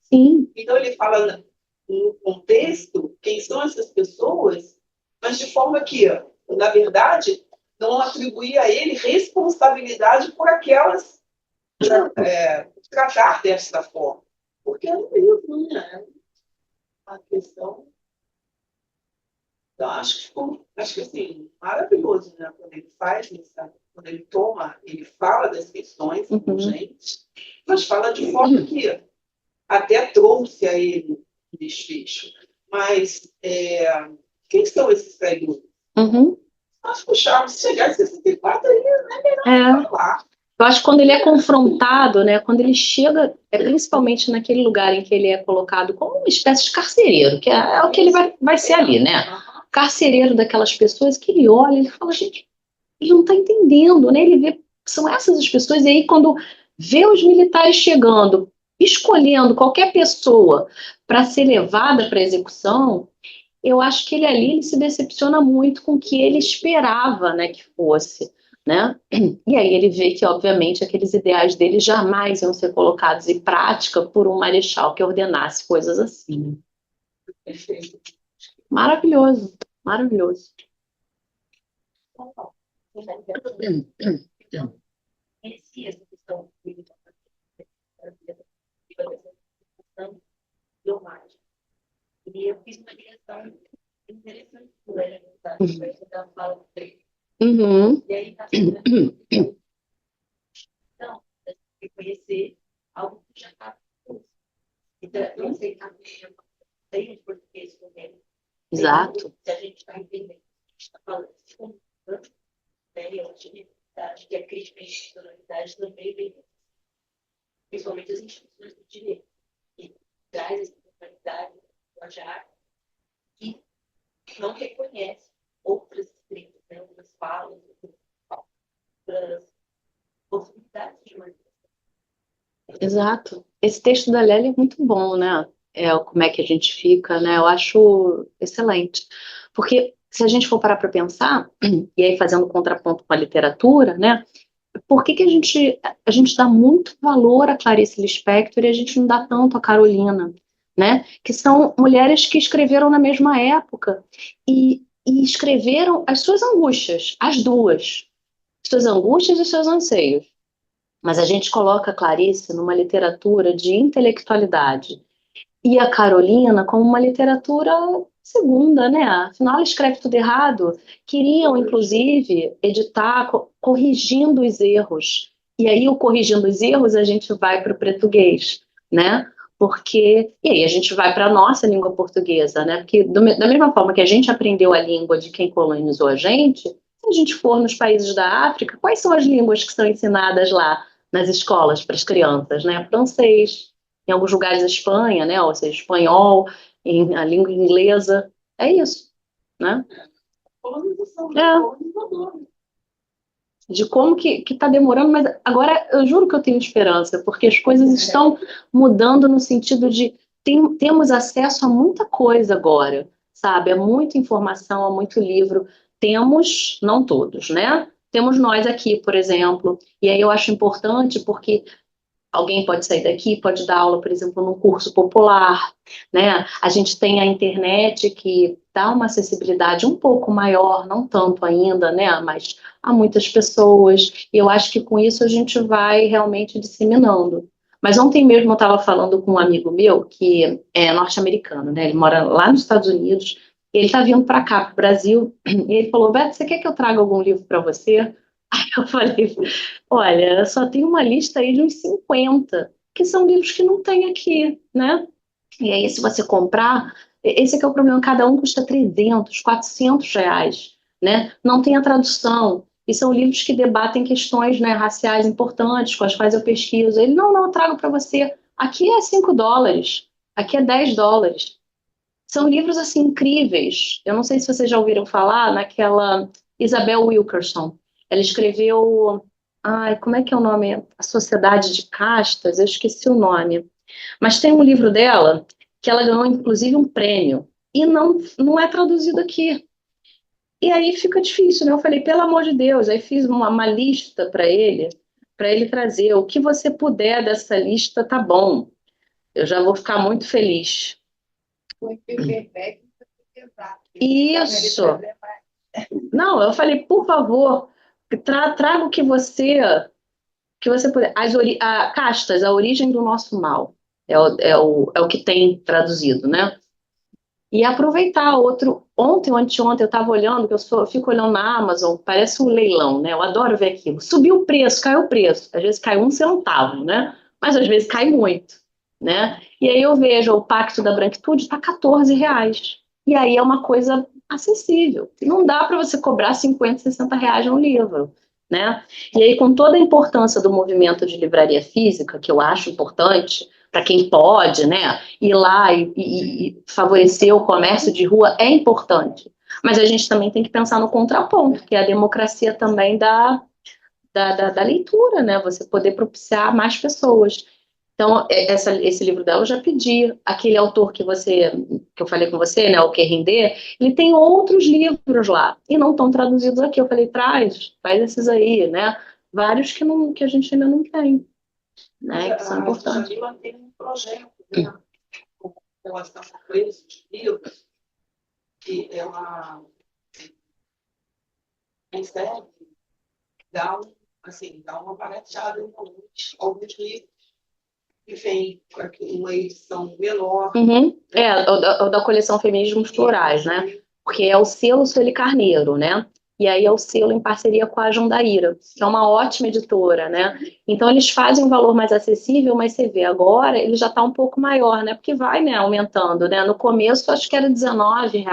sim. Então, ele fala no contexto quem são essas pessoas, mas de forma que, na verdade, não atribuir a ele responsabilidade por aquelas tratar desta forma. Porque é mesmo, né? a questão. Então, acho que assim, maravilhoso, né? Quando ele faz isso, sabe? Quando ele ele fala das questões urgentes, mas fala de forma que até trouxe a ele o desfecho. Mas quem são esses traidores? Nós puxarmos, se chegar em 64, aí é melhor falar. Eu acho que quando ele é confrontado, né, quando ele chega, principalmente naquele lugar em que ele é colocado como uma espécie de carcereiro, que é o que ele vai ser ali, né? Carcereiro daquelas pessoas que ele olha, ele fala, gente, ele não está entendendo, né? Ele vê, são essas as pessoas, e aí quando vê os militares chegando, escolhendo qualquer pessoa para ser levada para execução, eu acho que ele se decepciona muito com o que ele esperava, né, que fosse, né? E aí ele vê que, obviamente, aqueles ideais dele jamais iam ser colocados em prática por um marechal que ordenasse coisas assim. Maravilhoso, maravilhoso. Essa questão do mágico. E eu fiz uma ligação interessante com ele, tá? Da fala dele. E aí tá então, reconhecer algo que já está. Então, não sei também, tem em português também. Exato. Se a gente está entendendo, a gente está falando, eu acho que a crítica à institucionalidade também vem, principalmente as instituições do direito, que traz essa institucionalidade, já que não reconhece outras escritas, né, outras falas, outras possibilidades de manifestação. Exato. Esse texto da Lélia é muito bom, né? Como é que a gente fica, né? Eu acho excelente. Porque se a gente for parar para pensar, e aí fazendo contraponto com a literatura, né? Por que a gente dá muito valor a Clarice Lispector e a gente não dá tanto a Carolina, né? Que são mulheres que escreveram na mesma época e escreveram as suas angústias, as duas, suas angústias e seus anseios. Mas a gente coloca a Clarice numa literatura de intelectualidade e a Carolina como uma literatura segunda, né? Afinal, ela escreve tudo errado. Queriam, inclusive, editar corrigindo os erros. E aí, o corrigindo os erros, a gente vai para o português, né? E aí a gente vai para a nossa língua portuguesa, né? Porque da mesma forma que a gente aprendeu a língua de quem colonizou a gente, se a gente for nos países da África, quais são as línguas que são ensinadas lá nas escolas para as crianças, né? Francês, em alguns lugares da Espanha, né? Ou seja, espanhol, a língua inglesa, é isso, né? De como que está demorando, mas agora eu juro que eu tenho esperança, porque as coisas estão mudando no sentido de temos acesso a muita coisa agora, sabe? A muita informação, a muito livro. Temos, não todos, né? Temos nós aqui, por exemplo, e aí eu acho importante porque alguém pode sair daqui, pode dar aula, por exemplo, num curso popular, né? A gente tem a internet que dá uma acessibilidade um pouco maior, não tanto ainda, né? Mas há muitas pessoas, e eu acho que com isso a gente vai realmente disseminando. Mas ontem mesmo eu estava falando com um amigo meu que é norte-americano, né? Ele mora lá nos Estados Unidos, e ele está vindo para cá, para o Brasil, e ele falou, Beto, você quer que eu traga algum livro para você? Aí eu falei, olha, só tem uma lista aí de uns 50, que são livros que não tem aqui, né? E aí, se você comprar, esse aqui é o problema, cada um custa 300, 400 reais, né? Não tem a tradução, e são livros que debatem questões, né, raciais importantes, com as quais eu pesquiso. Ele, não, eu trago para você. Aqui é $5, aqui é $10. São livros, assim, incríveis. Eu não sei se vocês já ouviram falar naquela Isabel Wilkerson. Ela escreveu... Ai, como é que é o nome? A Sociedade de Castas, eu esqueci o nome. Mas tem um livro dela que ela ganhou, inclusive, um prêmio. E não é traduzido aqui. E aí fica difícil, né? Eu falei, pelo amor de Deus. Aí fiz uma lista para ele trazer. O que você puder dessa lista, tá bom. Eu já vou ficar muito feliz. Isso. Não, eu falei, por favor, traga o que você puder. Castas, a origem do nosso mal. É o que tem traduzido, né? E aproveitar ontem ou anteontem eu estava olhando, que eu fico olhando na Amazon, parece um leilão, né? Eu adoro ver aquilo. Subiu o preço, caiu o preço. Às vezes cai 1 centavo, né? Mas às vezes cai muito, né? E aí eu vejo o Pacto da Branquitude está R$ 14. E aí é uma coisa acessível. Não dá para você cobrar 50, R$ 60 no livro, né? E aí, com toda a importância do movimento de livraria física, que eu acho importante, para quem pode, né? Ir lá e favorecer o comércio de rua é importante. Mas a gente também tem que pensar no contraponto, que é a democracia também da leitura, né? Você poder propiciar mais pessoas. Então, esse livro dela eu já pedi. Aquele autor que eu falei com você, né, o Que Render, ele tem outros livros lá, e não estão traduzidos aqui. Eu falei, faz esses aí, né? Vários que a gente ainda não tem, né? Que são importantes. A Jamila tem um projeto, né, com relação a preços de livros, que ela consegue dar uma barateada em alguns livros que vem com uma edição menor. Uhum. O da coleção Feminismos Plurais, né? Porque é o selo Sueli Carneiro, né? E aí é o selo em parceria com a Jundaíra, que é uma ótima editora, né? Então eles fazem um valor mais acessível, mas você vê agora, ele já está um pouco maior, né? Porque vai, né, aumentando, né? No começo acho que era R$ 19,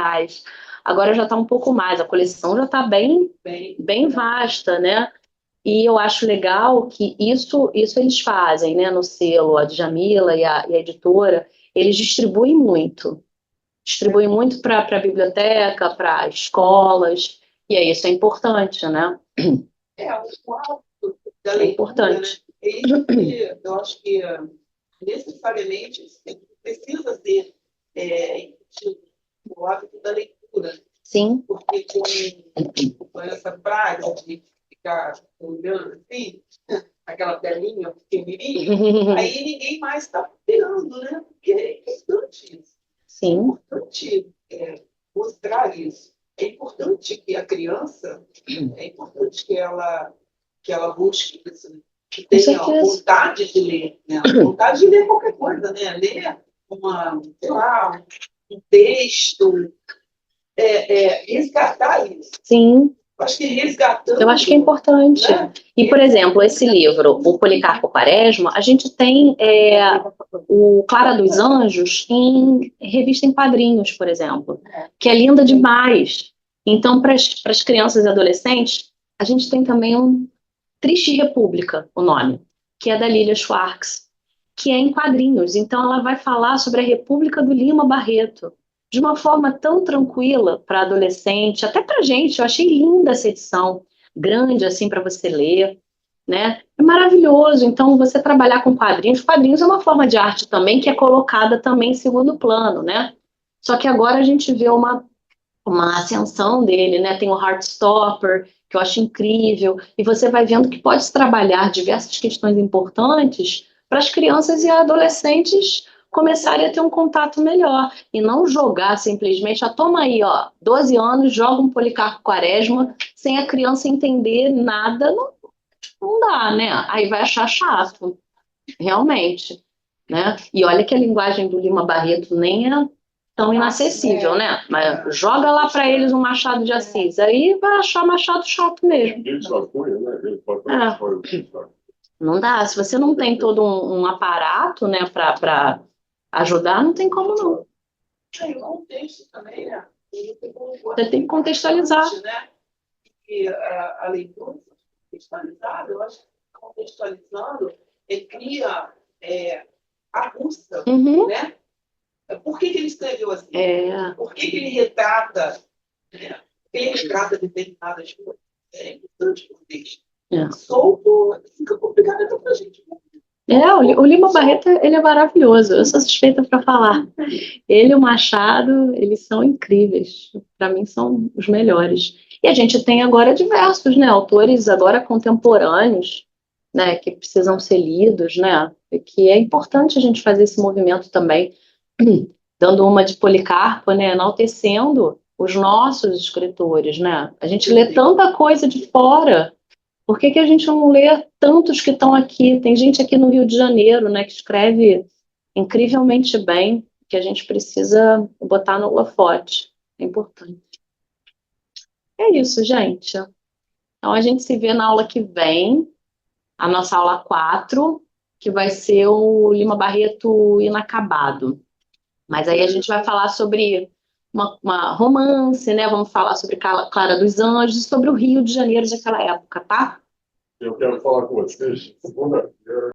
agora já está um pouco mais, a coleção já está bem vasta, né? E eu acho legal que isso eles fazem, né, no selo, a Djamila e a editora, eles distribuem muito para a biblioteca, para escolas, e aí isso é importante, né? O quadro da É leitura, importante. né? É isso que eu acho que necessariamente precisa ser incutido o hábito da leitura. Sim. Porque com essa prática de ficar olhando assim, aquela telinha pequenininha, aí ninguém mais está pegando, né? Porque é importante isso. Sim. É importante mostrar isso. É importante que a criança, é importante que ela busque isso, que tenha vontade de ler, né? Vontade de ler qualquer coisa, né? Ler um texto, resgatar isso. Sim. Acho que resgatando. Eu acho que é importante. Né? E, por exemplo, esse livro, o Policarpo Quaresma, a gente tem o Clara dos Anjos em revista em quadrinhos, por exemplo, que é linda demais. Então, para as crianças e adolescentes, a gente tem também um Triste República, o nome, que é da Lilia Schwartz, que é em quadrinhos. Então, ela vai falar sobre a República do Lima Barreto, de uma forma tão tranquila para adolescente, até para gente. Eu achei linda essa edição, grande assim para você ler, né? É maravilhoso. Então, você trabalhar com quadrinhos é uma forma de arte também que é colocada também em segundo plano, né? Só que agora a gente vê uma ascensão dele, né? Tem o Heartstopper, que eu acho incrível, e você vai vendo que pode trabalhar diversas questões importantes para as crianças e adolescentes começarem a ter um contato melhor, e não jogar simplesmente, toma aí, 12 anos, joga um Policarpo Quaresma, sem a criança entender nada, não dá, né? Aí vai achar chato, realmente, né? E olha que a linguagem do Lima Barreto nem é tão inacessível, né? Mas joga lá para eles um Machado de Assis, aí vai achar Machado chato mesmo. Não dá, se você não tem todo um aparato, né, para ajudar, não tem como não. Tem o contexto também, né? Você tem que contextualizar. Né? E a leitura contextualizada, eu acho que contextualizando, cria a busca, né? Por que ele escreveu assim? Por que ele retrata? Ele retrata determinadas coisas. É importante o contexto. Solto, fica complicado até pra gente. O Lima Barreto, ele é maravilhoso. Eu sou suspeita para falar. Ele e o Machado, eles são incríveis. Para mim, são os melhores. E a gente tem agora diversos, né, autores agora contemporâneos, né, que precisam ser lidos, né, e que é importante a gente fazer esse movimento também, dando uma de Policarpo, né, enaltecendo os nossos escritores, né? A gente lê tanta coisa de fora. Por que a gente não lê tantos que estão aqui? Tem gente aqui no Rio de Janeiro, né, que escreve incrivelmente bem, que a gente precisa botar no holofote. É importante. É isso, gente. Então, a gente se vê na aula que vem, a nossa aula 4, que vai ser o Lima Barreto inacabado. Mas aí a gente vai falar sobre uma romance, né? Vamos falar sobre Clara dos Anjos e sobre o Rio de Janeiro daquela época, tá? Eu quero falar com vocês segunda-feira.